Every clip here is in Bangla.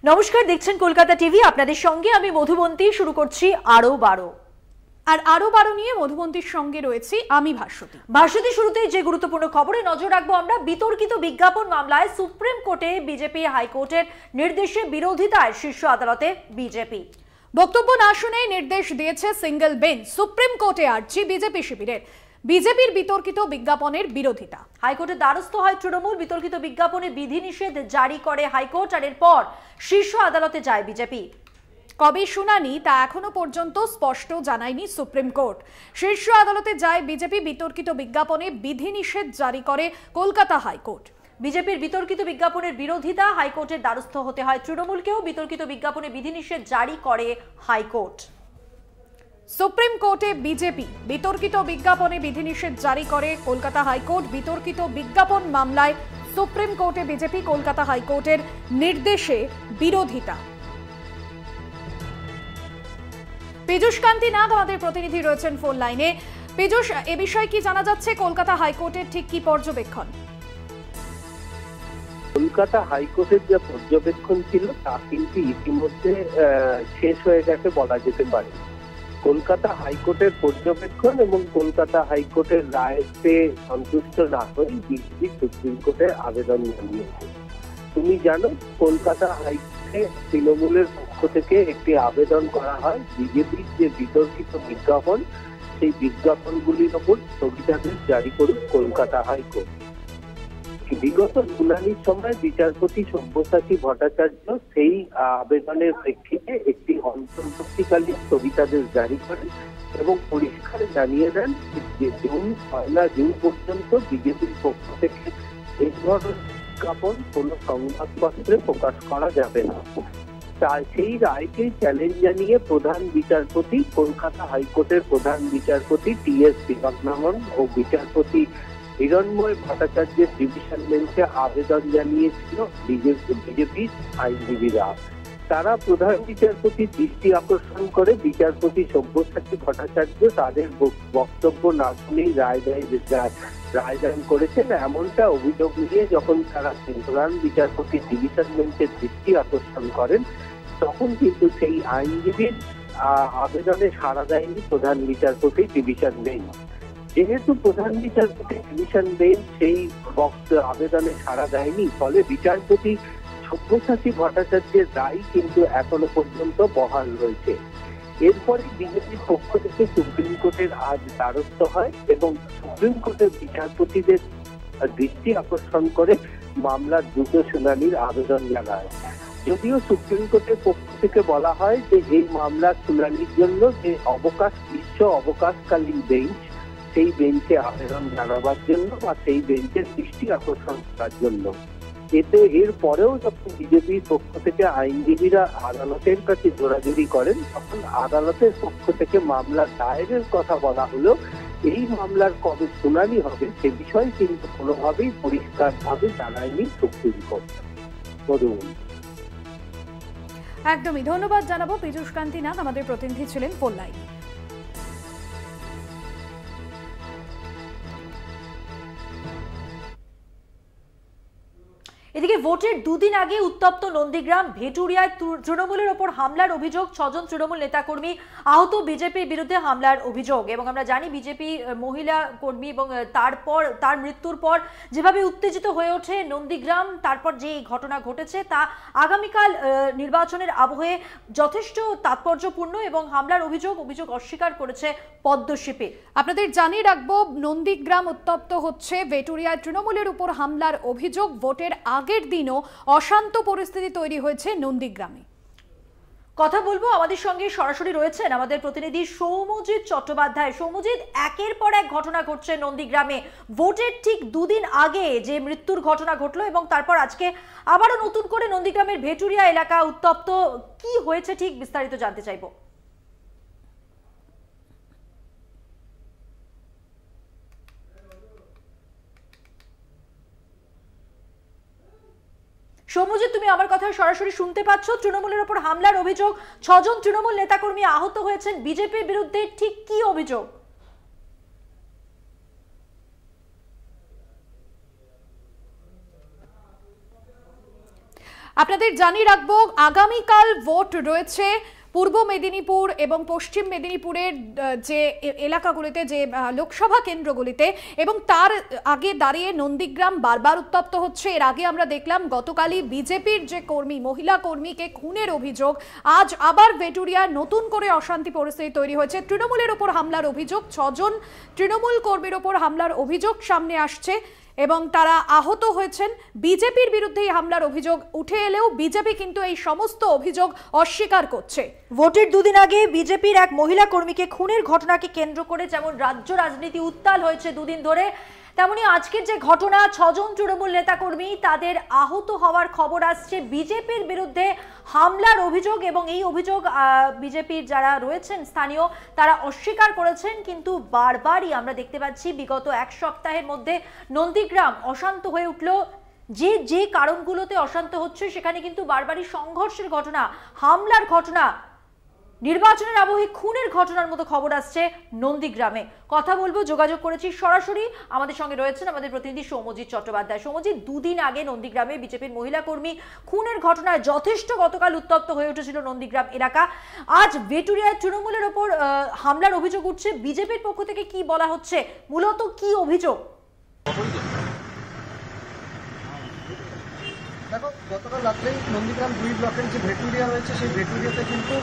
নমস্কার, দেখছেন কলকাতা টিভি। আপনাদের সঙ্গে আমি মধুবন্তী। শুরু করছি আরো 12। আর আরো 12 নিয়ে মধুবন্তীর সঙ্গে রয়েছি আমি ভাস্বতী। শুরুতেই যে গুরুত্বপূর্ণ খবরে নজর রাখবো আমরা, বিতর্কিত বিজ্ঞাপন মামলায় সুপ্রিম কোর্টে বিজেপি হাইকোর্টের নির্দেশে বিরোধিতায় শীর্ষ আদালতে বিজেপি। বক্তব্য না শুনে নির্দেশ দিয়েছে সিঙ্গেল বেঞ্চ। সুপ্রিম কোর্টে আর্জি বিজেপি শিবিরের। বিজেপির বিতর্কিত বিজ্ঞাপনের বিরোধিতা। হাইকোর্টের দ্বারস্থ হয় তৃণমূল। বিতর্কিত বিজ্ঞাপনে বিধিনিষেধ জারি করে হাইকোর্ট, আর এরপর শীর্ষ আদালতে যায় বিজেপি। কবে শুনানি তা এখনো পর্যন্ত স্পষ্ট জানায়নি সুপ্রিম কোর্ট। শীর্ষ আদালতে যায় বিজেপি। বিতর্কিত বিজ্ঞাপনে বিধিনিষেধ জারি করে কলকাতা হাইকোর্ট। বিজেপির বিতর্কিত বিজ্ঞাপনের বিরোধিতা, হাইকোর্টের দ্বারস্থ হতে হয় তৃণমূলকেও। বিতর্কিত বিজ্ঞাপনে বিধিনিষেধ জারি করে হাইকোর্ট। সুপ্রিম কোর্টে বিজেপি। বিতর্কিত বিজ্ঞাপনে বিধিনিষেধ জারি করে কলকাতা হাইকোর্ট। বিতর্কিত বিজ্ঞাপন মামলায় সুপ্রিম কোর্টে বিজেপি। কলকাতা হাইকোর্টের নির্দেশে বিরোধিতা। পীযূষ কান্তি নাগ আমাদের প্রতিনিধি রয়েছেন ফোন লাইনে। পীযূষ, এ বিষয়ে কি জানা যাচ্ছে? কলকাতা হাইকোর্টের ঠিক কি পর্যবেক্ষণ? কলকাতা হাইকোর্টের যে পর্যবেক্ষণ ছিল তা কিন্তু ইতিমধ্যে শেষ হয়ে গেছে বলা যেতে পারে। কলকাতা হাইকোর্টের পর্যবেক্ষণ এবং কলকাতা হাইকোর্টের রায়তে সন্তুষ্ট না হয়ে বিজেপি সুপ্রিম কোর্টে আবেদন জানিয়েছে। তুমি জানো, কলকাতা হাইকোর্টে তৃণমূলের পক্ষ থেকে একটি আবেদন করা হয় বিজেপির যে বিতর্কিত বিজ্ঞাপন, সেই বিজ্ঞাপনগুলির ওপর স্থগিতাদেশ জারি করুক কলকাতা হাইকোর্ট। বিগত শুনানির সময় বিচারপতি সব্যসাচী ভট্টাচার্য সেই আবেদনের প্রেক্ষিতে একটি অন্তর্বর্তীকালীন স্থগিতাদেশ জারি করেন এবং পরিষ্কার জানিয়ে দেন যে পয়লা জুন পর্যন্ত বিজেপির পক্ষ থেকে এই ধরনের বিজ্ঞাপন কোন সংবাদপত্রে প্রকাশ করা যাবে না। তাই সেই রায়কে চ্যালেঞ্জ জানিয়ে প্রধান বিচারপতি, কলকাতা হাইকোর্টের প্রধান বিচারপতি টি.এস. দিবাকরমন ও বিচারপতি হিরণময় ভট্টাচার্যের ডিভিশন বেঞ্চে আবেদন জানিয়েছিল বিজেপির আইনজীবীরা। তারা প্রধান বিচারপতির দৃষ্টি আকর্ষণ করে বিচারপতি সব্যসাচী ভট্টাচার্য তাদের বক্তব্য না শুনেই রায়দান করেছেন, এমনটা অভিযোগ নিয়ে যখন তারা প্রধান বিচারপতির ডিভিশন বেঞ্চের দৃষ্টি আকর্ষণ করেন, তখন কিন্তু সেই আইনজীবীর আবেদনে সাড়া দেয়নি প্রধান বিচারপতির ডিভিশন বেঞ্চ। যেহেতু প্রধান বিচারপতি ডিভিশন বেঞ্চ সেই আবেদনে সাড়া দেয়নি, ফলে বিচারপতি সব্যসাচী ভট্টাচার্যের রায় কিন্তু এখনো পর্যন্ত বহাল রয়েছে। এরপরে বিজেপির পক্ষ থেকে সুপ্রিম কোর্টের আজ দ্বারস্থ হয় এবং সুপ্রিম কোর্টের বিচারপতিদের দৃষ্টি আকর্ষণ করে মামলার দ্রুত শুনানির আবেদন জানায়। যদিও সুপ্রিম কোর্টের পক্ষ থেকে বলা হয় যে এই মামলার শুনানির জন্য যে গ্রীষ্ম অবকাশকালীন বেঞ্চ, সেই বেঞ্চে আবেদন জানাবার জন্য বা সেই বেঞ্চের দৃষ্টি আকর্ষণ করার জন্য। এর পরেও যখন বিজেপির পক্ষ থেকে আইনজীবীরা আদালতের কাছে জোরাজুরি করেন, তখন আদালতের পক্ষ থেকে মামলার দায়েরের কথা বলা হলো। এই মামলার কবে শুনানি হবে সে বিষয়ে কিন্তু কোনোভাবেই পরিষ্কারভাবে জানায়নি সুপ্রিম কোর্ট। একদমই ধন্যবাদ জানাবো পীযূষ কান্তি নাগ, আমাদের প্রতিনিধি ছিলেন ফোন লাইনে। এদিকে ভোটের দুদিন আগে উত্তপ্ত নন্দীগ্রাম ভেটুরিয়ায় তৃণমূলের ওপর হামলার অভিযোগ। 6 জন তৃণমূল নেতাকর্মী আহত। বিজেপির বিরুদ্ধে হামলার অভিযোগ, এবং আমরা জানি বিজেপি মহিলা কর্মী, এবং তার মৃত্যুর পর যেভাবে উত্তেজিত হয়ে ওঠে নন্দীগ্রাম, তারপর যে ঘটনা ঘটেছে তা আগামীকাল নির্বাচনের আবহে যথেষ্ট তাৎপর্যপূর্ণ, এবং হামলার অভিযোগ অস্বীকার করেছে পদ্মশিপে। আপনাদের জানিয়ে রাখবো, নন্দীগ্রাম উত্তপ্ত হচ্ছে। ভেটুরিয়ায় তৃণমূলের উপর হামলার অভিযোগ। ভোটের আগের দিনও অশান্ত পরিস্থিতি তৈরি হয়েছে নন্দীগ্রামে। কথা বলবো, আমাদের সঙ্গে সরাসরি রয়েছেন আমাদের প্রতিনিধি সৌম্যজিৎ চট্টোপাধ্যায়। সৌম্যজিৎ, একের পর এক ঘটনা ঘটছে নন্দীগ্রামে। ভোটের ঠিক দুদিন আগে যে মৃত্যুর ঘটনা ঘটলো, এবং তারপর আজকে আবারও নতুন করে নন্দীগ্রামের ভেটুরিয়া এলাকা উত্তপ্ত। কি হয়েছে ঠিক বিস্তারিত জানতে চাইবো। সৌম্যজিৎ, তুমি আমার কথা সরাসরি শুনতে পাচ্ছ? তৃণমূলের উপর হামলার অভিযোগ, 6 জন তৃণমূল নেতাকর্মী আহত হয়েছেন। বিজেপির বিরুদ্ধে ঠিক কি অভিযোগ? আপনাদের জানিয়ে রাখবো আগামীকাল ভোট রয়েছে পূর্ব মেদিনীপুর এবং পশ্চিম মেদিনীপুরের যে এলাকাগুলিতে, যে লোকসভা কেন্দ্রগুলিতে, এবং তার আগে দাঁড়িয়ে নন্দীগ্রাম বারবার উত্তপ্ত হচ্ছে। এর আগে আমরা দেখলাম গতকালই বিজেপির যে কর্মী, মহিলা কর্মীকে খুনের অভিযোগ, আজ আবার ভেটুরিয়ায় নতুন করে অশান্তি পরিস্থিতি তৈরি হয়েছে। তৃণমূলের ওপর হামলার অভিযোগ, 6 জন তৃণমূল কর্মীর ওপর হামলার অভিযোগ সামনে আসছে এবং তারা আহত হয়েছেন। বিজেপির বিরুদ্ধে এই হামলার অভিযোগ উঠে এলেও বিজেপি কিন্তু এই সমস্ত অভিযোগ অস্বীকার করছে। ভোটের দুদিন আগে বিজেপির এক মহিলা কর্মীকে খুনের ঘটনাকে কেন্দ্র করে যেমন রাজ্য রাজনীতি উত্তাল হয়েছে দুদিন ধরে, তেমনি আজকের যে ঘটনা, 6 জন তৃণমূল নেতাকর্মী তাদের আহত হওয়ার খবর আসছে। বিজেপির বিরুদ্ধে হামলার অভিযোগ, এবং এই অভিযোগ বিজেপির যারা রয়েছেন স্থানীয় তারা অস্বীকার করেছেন, কিন্তু বারবারই আমরা দেখতে পাচ্ছি বিগত এক সপ্তাহের মধ্যে নন্দীগ্রাম অশান্ত হয়ে উঠল। যে কারণগুলোতে অশান্ত হচ্ছে সেখানে কিন্তু বারবারই সংঘর্ষের ঘটনা, হামলার ঘটনা, নির্বাচনের আবহে খুনের ঘটনার মতো খবর আসছে নন্দীগ্রামে। কথা বলবো, যোগাযোগ করেছি সরাসরি, আমাদের সঙ্গে রয়েছেন আমাদের প্রতিনিধি সৌম্যজিৎ চট্টোপাধ্যায়। সৌম্যজিৎ, দুদিন আগে নন্দীগ্রামে বিজেপির মহিলা কর্মী খুনের ঘটনায় যথেষ্ট গতকাল উত্তপ্ত হয়ে উঠেছিল নন্দীগ্রাম এলাকা। আজ ভেটুরিয়ায় তৃণমূলের ওপর হামলার অভিযোগ উঠছে, বিজেপির পক্ষ থেকে কি বলা হচ্ছে, মূলত কি অভিযোগ? দেখো, গতকাল রাত্রেই নন্দীগ্রাম 2 ব্লকের যে ভেটুরিয়া রয়েছে সেই ভেটুরিয়াতে কিন্তু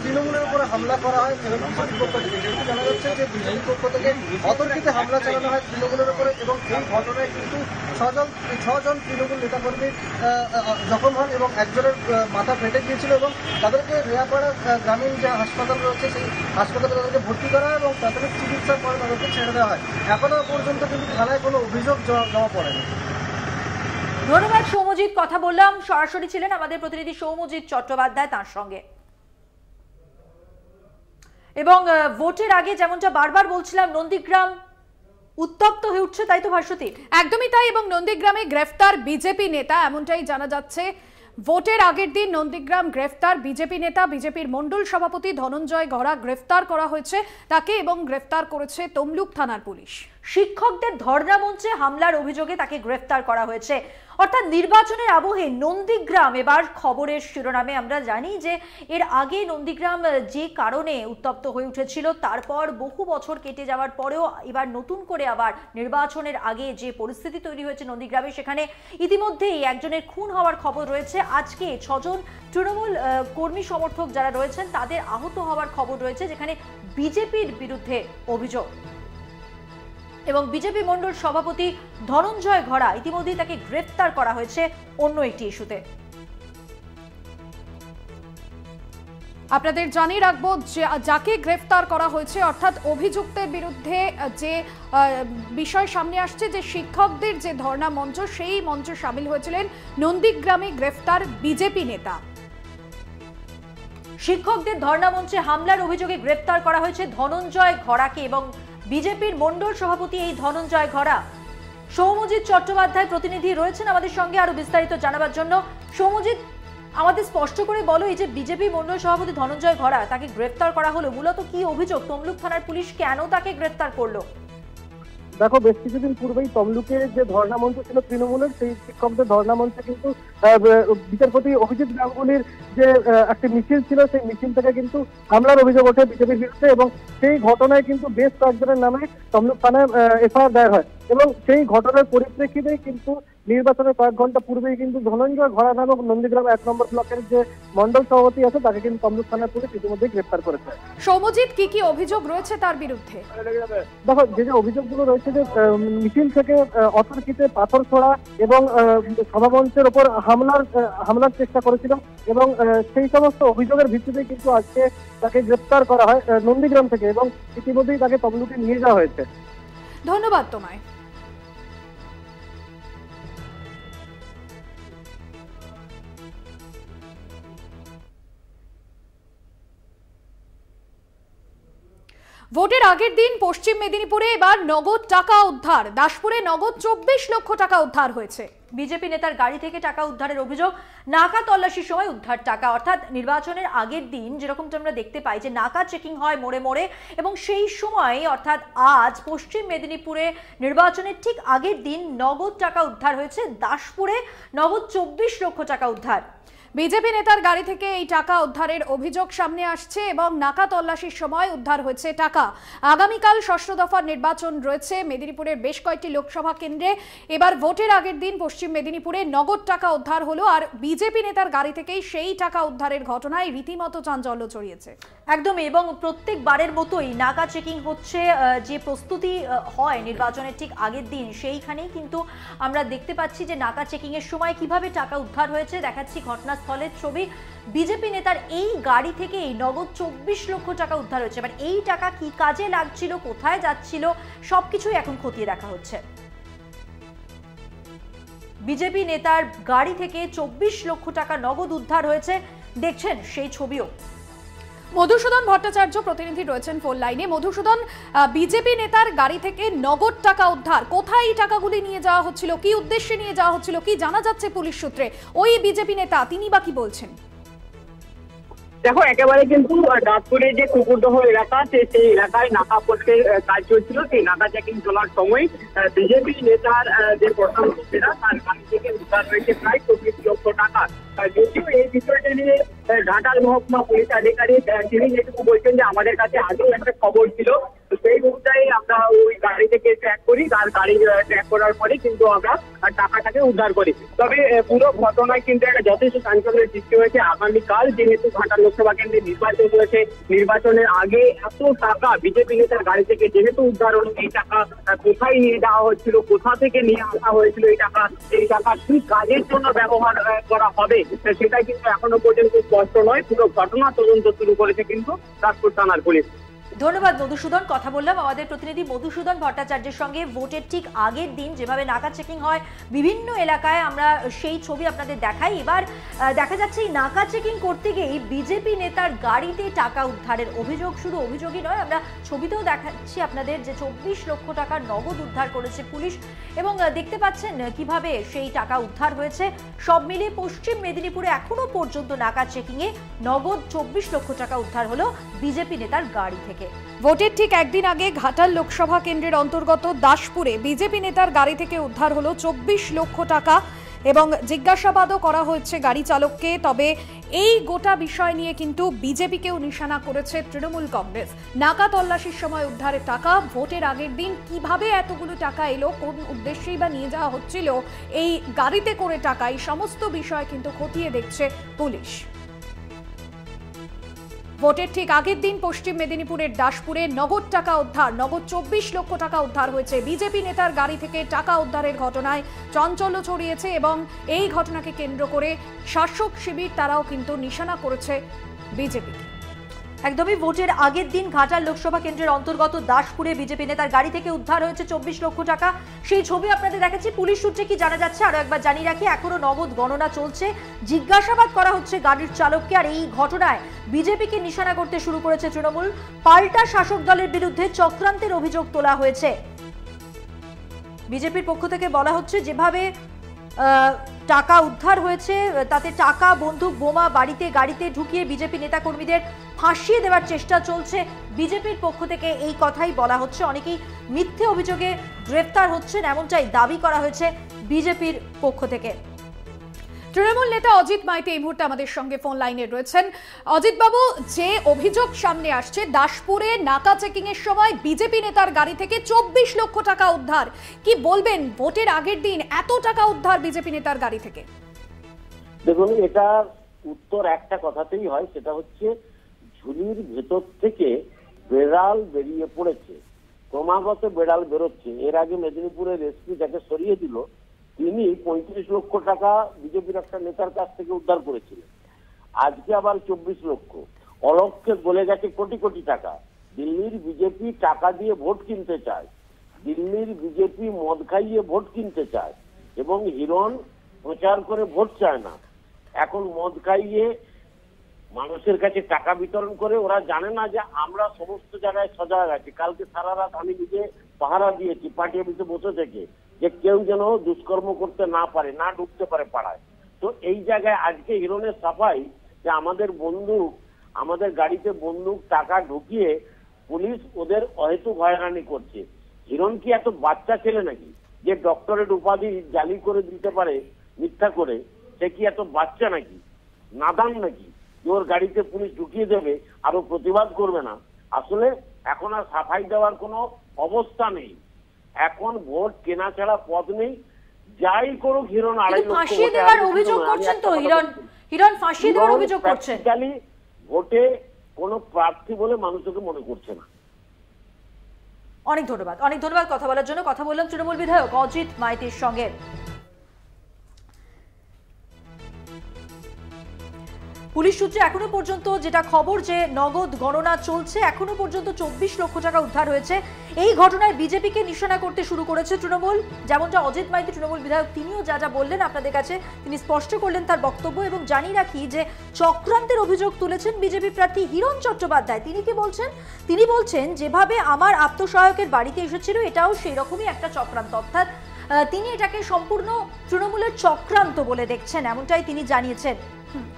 তৃণমূলের উপরে হামলা করা হয় এবং বিজেপির পক্ষ থেকে যেহেতু জানা যাচ্ছে যে বিজেপির পক্ষ থেকে অতর্কিতে হামলা চালানো হয় তৃণমূলের উপরে, এবং এই ঘটনায় কিন্তু 6 জন তৃণমূল নেতাকর্মী জখম হন এবং একজনের মাথা ফেটে গিয়েছিল এবং তাদেরকে রেয়াপাড়া গ্রামীণ যে হাসপাতাল রয়েছে সেই হাসপাতালে তাদেরকে ভর্তি করা হয় এবং প্রাথমিক চিকিৎসার পরে তাদেরকে ছেড়ে দেওয়া হয়। এখনো পর্যন্ত কিন্তু থানায় কোনো অভিযোগ জমা পড়েনি। ধন্যবাদ সৌম্যজিৎ। কথা বললাম, সরাসরি ছিলেন আমাদের প্রতিনিধি সৌম্যজিৎ চট্টোপাধ্যায় তার সঙ্গে। এবং ভোটের আগে যেমনটা বারবার বলছিলাম, নন্দীগ্রাম উত্তপ্ত হয়ে উঠছে, তাই তো ভাস্বতী? একদমই তাই, এবং নন্দীগ্রামে গ্রেফতার বিজেপি নেতা, এমনটাই জানা যাচ্ছে। ভোটের আগের দিন নন্দীগ্রাম গ্রেফতার বিজেপি নেতা, বিজেপির মণ্ডল সভাপতি ধনঞ্জয় ঘরা গ্রেফতার করা হয়েছে তাকে, এবং গ্রেফতার করেছে তমলুক থানার পুলিশ। শিক্ষকদের ধর্ণা মঞ্চে হামলার অভিযোগে তাকে গ্রেফতার করা হয়েছে। অর্থাৎ নির্বাচনের আবহে নন্দীগ্রাম এবার খবরের শিরোনামে। আমরা জানি যে এর আগে নন্দীগ্রাম যে কারণে উত্তপ্ত হয়ে উঠেছিল, তারপর বহু বছর কেটে যাওয়ার পরেও এবার নতুন করে আবার নির্বাচনের আগে যে পরিস্থিতি তৈরি হয়েছে নন্দীগ্রামে, সেখানে ইতিমধ্যেই একজনের খুন হওয়ার খবর রয়েছে। আজকে 6 জন তৃণমূল কর্মী সমর্থক যারা রয়েছেন তাদের আহত হওয়ার খবর রয়েছে, যেখানে বিজেপির বিরুদ্ধে অভিযোগ। এবং বিজেপি মণ্ডল সভাপতি ধনঞ্জয় ঘরা ইতিমধ্যেই তাকে গ্রেফতার করা হয়েছে অন্য একটি ইস্যুতে। আপনাদের জানিয়ে রাখবো যাকে গ্রেফতার করা হয়েছে, অর্থাৎ অভিযুক্তের বিরুদ্ধে যে বিষয় সামনে আসছে, যে শিক্ষকদের যে ধর্ণা মঞ্চ, সেই মঞ্চে সামিল হয়েছিলেন নন্দীগ্রামে গ্রেফতার বিজেপি নেতা। শিক্ষকদের ধর্ণা মঞ্চে হামলার অভিযোগে গ্রেফতার করা হয়েছে ধনঞ্জয় ঘরাকে, এবং বিজেপির মণ্ডল সভাপতি এই ধনঞ্জয় ঘরা। সৌম্যজিৎ চট্টোপাধ্যায় প্রতিনিধি রয়েছেন আমাদের সঙ্গে আরো বিস্তারিত জানাবার জন্য। সৌম্যজিৎ, আমাদের স্পষ্ট করে বলো, এই যে বিজেপি মণ্ডল সভাপতি ধনঞ্জয় ঘরা, তাকে গ্রেফতার করা হলো, মূলত কি অভিযোগ? তমলুক থানার পুলিশ কেন তাকে গ্রেফতার করলো? দেখো, বেশ কিছুদিন পূর্বেই তমলুকে যে ধর্ণা মঞ্চ ছিল তৃণমূলের, সেই শিক্ষকদের ধর্ণা মঞ্চে কিন্তু বিচারপতি অভিজিৎ গাঙ্গুলির যে একটি মিছিল ছিল, সেই মিছিল থেকে কিন্তু হামলার অভিযোগ ওঠে বিজেপির বিরুদ্ধে, এবং সেই ঘটনায় কিন্তু বেশ কয়েকজনের নামে তমলুক থানায় এফআইআর দায়ের হয়। এবং সেই ঘটনার পরিপ্রেক্ষিতেই কিন্তু নির্বাচনের কয়েক ঘন্টা পূর্বেই কিন্তু ধনঞ্জয় ঘরা নামক নন্দীগ্রাম 1 নম্বর ব্লকের যে মণ্ডল সভাপতি আছে তাকে কিন্তু তমলুক থানার পুলিশ ইতিমধ্যেই গ্রেফতার করেছে। সৌম্যজিৎ, কি অভিযোগ রয়েছে তার বিরুদ্ধে? দেখো, যে অভিযোগগুলো রয়েছে, যে মিছিল থেকে অতর্কিতে পাথর ছোড়া এবং সভামঞ্চের ওপর হামলার চেষ্টা করেছিল, এবং সেই সমস্ত অভিযোগের ভিত্তিতে কিন্তু আজকে তাকে গ্রেফতার করা হয় নন্দীগ্রাম থেকে, এবং ইতিমধ্যেই তাকে তমলুকে নিয়ে যাওয়া হয়েছে। ধন্যবাদ তোমায়। ভোটের আগের দিন পশ্চিম মেদিনীপুরে এবার নগদ টাকা উদ্ধার। দাসপুরে নগদ 24 লক্ষ টাকা উদ্ধার হয়েছে। বিজেপি নেতার গাড়ি থেকে টাকা উদ্ধারের অভিযোগ। নাকা তল্লাশির সময় উদ্ধার টাকা, অর্থাৎ নির্বাচনের আগের দিন যেরকমটা আমরা দেখতে পাই যে নাকা চেকিং হয় মোড়ে মোড়ে, এবং সেই সময় অর্থাৎ আজ পশ্চিম মেদিনীপুরে নির্বাচনের ঠিক আগের দিন নগদ টাকা উদ্ধার হয়েছে। দাসপুরে নগদ 24 লক্ষ টাকা উদ্ধার। বিজেপি নেতার গাড়ি থেকে এই টাকা উদ্ধারের অভিযোগ সামনে আসছে এবং নাকা তল্লাশির সময় উদ্ধার হয়েছে টাকা। আগামীকাল ষষ্ঠ দফার নির্বাচন রয়েছে মেদিনীপুরের বেশ কয়েকটি লোকসভা কেন্দ্রে। এবার ভোটের আগের দিন পশ্চিম মেদিনীপুরে নগদ টাকা উদ্ধার হলো, আর বিজেপি নেতার গাড়ি থেকেই সেই টাকা উদ্ধারের ঘটনায় রীতিমতো চাঞ্চল্য ছড়িয়েছে। একদমই, এবং প্রত্যেকবারের মতোই নাকা চেকিং হচ্ছে, যে প্রস্তুতি হয় নির্বাচনের ঠিক আগের দিন সেইখানেই কিন্তু আমরা দেখতে পাচ্ছি যে নাকা চেকিং এর সময় কিভাবে টাকা উদ্ধার হয়েছে। দেখাচ্ছি ঘটনাস্থলের ছবি। বিজেপি নেতার এই গাড়ি থেকেই নগদ 24 লক্ষ টাকা উদ্ধার হয়েছে। এবার এই টাকা কি কাজে লাগছিল, কোথায় যাচ্ছিল, সবকিছুই এখন খতিয়ে দেখা হচ্ছে। বিজেপি নেতার গাড়ি থেকে 24 লক্ষ টাকা নগদ উদ্ধার হয়েছে, দেখছেন সেই ছবিও। মধুসূদন ভট্টাচার্য প্রতিনিধি রয়েছেন ফোন লাইনে। মধুসূদন, বিজেপি নেতার গাড়ি থেকে নগদ টাকা উদ্ধার, কোথায় এই টাকাগুলি নিয়ে যাওয়া হচ্ছিল, কি উদ্দেশ্যে নিয়ে যাওয়া হচ্ছিল, কি জানা যাচ্ছে পুলিশ সূত্রে? ওই বিজেপি নেতা তিনি বা কি বলছেন? দেখো, একেবারে কিন্তু দাসপুরে যে কুকুরদহ এলাকা সেই এলাকায় নাকা পোস্টের কাজ চলছিল। সেই নাকা চেকিং চলার সময় বিজেপি নেতার যে প্রধান মন্ত্রীরা তার গাড়ি থেকে উদ্ধার হয়েছে প্রায় 24 লক্ষ টাকা। যদিও এই বিষয়টা নিয়ে ঘাটাল মহকুমা পুলিশ আধিকারিক তিনি যেটুকু বলছেন যে আমাদের কাছে আগেও একটা খবর ছিল, সেই অনুযায়ী আমরা ওই গাড়ি থেকে ট্র্যাক করি, আর গাড়ি ট্র্যাক করার পরে কিন্তু আমরা টাকাটাকে উদ্ধার করি। তবে পুরো ঘটনায় কিন্তু একটা যথেষ্ট চাঞ্চল্যের সৃষ্টি হয়েছে। আগামীকাল যেহেতু ঘাটাল লোকসভা কেন্দ্রে নির্বাচন রয়েছে, নির্বাচনের আগে এত টাকা বিজেপি নেতার গাড়ি থেকে যেহেতু উদ্ধার হলো, এই টাকা কোথায় নিয়ে যাওয়া হচ্ছিল, কোথা থেকে নিয়ে আসা হয়েছিল এই টাকা কি কাজের জন্য ব্যবহার করা হবে সেটা কিন্তু এখনো পর্যন্ত স্পষ্ট নয়। পুরো ঘটনা তদন্ত শুরু করেছে কিন্তু দাসপুর থানার পুলিশ। ধন্যবাদ মধুসূদন। কথা বললাম আমাদের প্রতিনিধি মধুসূদন ভট্টাচার্যের সঙ্গে। ভোটের ঠিক আগের দিন যেভাবে নাকা চেকিং হয় বিভিন্ন এলাকায়, আমরা সেই ছবি আপনাদের দেখাই। এবার দেখা যাচ্ছে এই নাকা চেকিং করতে গিয়েই বিজেপি নেতার গাড়িতে টাকা উদ্ধারের অভিযোগ। শুধু অভিযোগই নয়, আমরা ছবিতেও দেখাচ্ছি আপনাদের যে 24 লক্ষ টাকার নগদ উদ্ধার করেছে পুলিশ, এবং দেখতে পাচ্ছেন কিভাবে সেই টাকা উদ্ধার হয়েছে। সব মিলিয়ে পশ্চিম মেদিনীপুরে এখনো পর্যন্ত নাকা চেকিংয়ে নগদ 24 লক্ষ টাকা উদ্ধার হলো বিজেপি নেতার গাড়ি থেকে। ভোটের ঠিক একদিন আগে ঘাটাল লোকসভা কেন্দ্রের অন্তর্গত দাসপুরে বিজেপি নেতার গাড়ি থেকে উদ্ধার হলো 24 লক্ষ টাকা এবং জিজ্ঞাসাবাদও করা হয়েছে গাড়ি চালককে। তবে এই গোটা বিষয় নিয়ে কিন্তু বিজেপিকেও নিশানা করেছে তৃণমূল কংগ্রেস। নাকা তল্লাশির সময় উদ্ধারের টাকা, ভোটের আগের দিন কিভাবে এতগুলো টাকা এলো, কোন উদ্দেশ্যেই বা নিয়ে যাওয়া হচ্ছিল এই গাড়িতে করে টাকা, এই সমস্ত বিষয় কিন্তু খতিয়ে দেখছে পুলিশ। ভোটের ঠিক আগের দিন পশ্চিম মেদিনীপুরের দাসপুরে নগদ টাকা উদ্ধার, নগদ 24 লক্ষ টাকা উদ্ধার হয়েছে। বিজেপি নেতার গাড়ি থেকে টাকা উদ্ধারের ঘটনায় চাঞ্চল্য ছড়িয়েছে এবং এই ঘটনাকে কেন্দ্র করে শাসক শিবির তারাও কিন্তু নিশানা করেছে বিজেপি। একদমই, ভোটের আগের দিন ঘাটাল লোকসভা কেন্দ্রের অন্তর্গত দাসপুরে বিজেপি নেতার গাড়ি থেকে উদ্ধার হয়েছে 24 লক্ষ টাকা। সেই ছবি আপনাদের দেখাচ্ছি। পুলিশ সূত্রে কি জানা যাচ্ছে আরো একবার জানিয়ে রাখি, এখনো নগদ গণনা চলছে, জিজ্ঞাসাবাদ করা হচ্ছে গাড়ির চালককে। আর এই ঘটনায় বিজেপিকে নিশানা করতে শুরু করেছে তৃণমূল। পাল্টা শাসক দলের বিরুদ্ধে চক্রান্তের অভিযোগ তোলা হয়েছে। বিজেপির পক্ষ থেকে বলা হচ্ছে যেভাবে টাকা উদ্ধার হয়েছে তাতে টাকা, বন্দুক, বোমা গাড়িতে ঢুকিয়ে বিজেপি নেতাকর্মীদের ফাঁসিয়ে দেওয়ার চেষ্টা চলছে। বিজেপির পক্ষ থেকে এই কথাই বলা হচ্ছে। অনেকেই মিথ্যে অভিযোগে গ্রেফতার হচ্ছেন, এমনটাই দাবি করা হয়েছে বিজেপির পক্ষ থেকে। তৃণমূল নেতা অজিত মাইতি এই মুহূর্তে আমাদের সঙ্গে ফোন লাইনে রয়েছেন। অজিত বাবু, যে অভিযোগ সামনে আসছে দাসপুরে নাকা চেকিং এর সময় বিজেপি নেতার গাড়ি থেকে 24 লক্ষ টাকা উদ্ধার, কি বলবেন? ভোটের আগের দিন এত টাকা উদ্ধার বিজেপি নেতার গাড়ি থেকে। দেখুন, এটা উত্তর একটা কথাতেই হয়, সেটা হচ্ছে ঝুলির ভেতর থেকে বেড়াল বেরিয়ে পড়েছে, ক্রমাগত বেড়াল বেরোচ্ছে। এর আগে মেদিনীপুরের এসপি যাকে সরিয়ে দিল তিনি 35 লক্ষ টাকা বিজেপির একটা নেতার কাছ থেকে উদ্ধার করেছিলেন। আজকে আবার 24 লক্ষ, অলক্ষে গলে গেছে কোটি কোটি টাকা। দিল্লির বিজেপি টাকা দিয়ে ভোট কিনতে চায়, দিল্লির বিজেপি মদ খাইয়ে ভোট কিনতে চায় এবং হিরণ প্রচার করে ভোট চায় না। এখন মদ খাইয়ে মানুষের কাছে টাকা বিতরণ করে। ওরা জানে না যে আমরা সমস্ত জায়গায় সজাগ আছি। কালকে সারা রাত আমি নিজে পাহারা দিয়েছি পার্টি অফিসে বসে থেকে, যে কেউ যেন দুষ্কর্ম করতে না পারে, না ঢুকতে পারে পাড়ায়। তো এই জায়গায় আজকে হিরণের সাফাই যে আমাদের বন্দুক, আমাদের গাড়িতে বন্দুক টাকা ঢুকিয়ে পুলিশ ওদের অহেতুক হয়রানি করছে। হিরণ কি এত বাচ্চা ছেলে নাকি যে ডক্টরেট উপাধি জালি করে দিতে পারে মিথ্যা করে? সে কি এত বাচ্চা নাকি, নাদান নাকি যে ওর গাড়িতে পুলিশ ঢুকিয়ে দেবে আরো প্রতিবাদ করবে না? আসলে এখন আর সাফাই দেওয়ার কোনো অবস্থা নেই। এখন ভোট কেনা ছাড়া পথ নেই। যাই করুক হিরণ 2.5 লক্ষ ফাঁসিয়ে দেওয়ার অভিযোগ করছেন তো হিরণ ফাঁসিয়ে দেওয়ার অভিযোগ করছেন। ভোটে কোনো প্রার্থী বলে মানুষকে মনে করছে না। অনেক ধন্যবাদ কথা বলার জন্য। কথা বললাম তৃণমূল বিধায়ক অজিত মাইতির সঙ্গে। পুলিশ সূত্রে এখনো পর্যন্ত যেটা খবর, যে নগদ গণনা চলছে, এখনো পর্যন্ত 24 লক্ষ টাকা উদ্ধার হয়েছে। এই ঘটনায় বিজেপিকে নিশানা করতে শুরু করেছে তৃণমূল। যেমনটা অজিত মাইতি তৃণমূল বিধায়ক তিনিও যা বললেন আপনাদের কাছে, তিনি স্পষ্ট করলেন তার বক্তব্য। এবং জানিয়ে রাখি যে চক্রান্তের অভিযোগ তুলেছেন বিজেপি প্রার্থী হিরণ চট্টোপাধ্যায়। তিনি কি বলছেন? তিনি বলছেন যেভাবে আমার আত্মসহায়কের বাড়িতে এসেছিল এটাও সেই রকমই একটা চক্রান্ত, অর্থাৎ তিনি এটাকে সম্পূর্ণ তৃণমূলের চক্রান্ত বলে দেখছেন, এমনটাই তিনি জানিয়েছেন।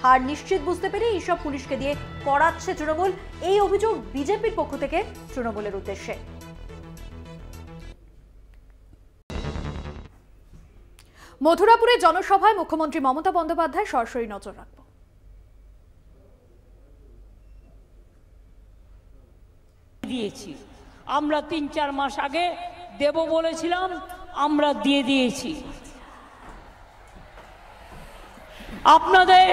হার নিশ্চিত বুঝতে পেরে এইসব পুলিশকে দিয়ে করাচ্ছে তৃণমূল, এই অভিযোগ বিজেপির পক্ষ থেকে তৃণমূলের উদ্দেশ্যে। মথুরাপুরে জনসভায় মুখ্যমন্ত্রী মমতা বন্দ্যোপাধ্যায় সরাসরি নজর রাখব। দিয়েছি আমরা 3-4 মাস আগে দেব বলেছিলাম, আমরা দিয়ে দিয়েছি। আপনাদের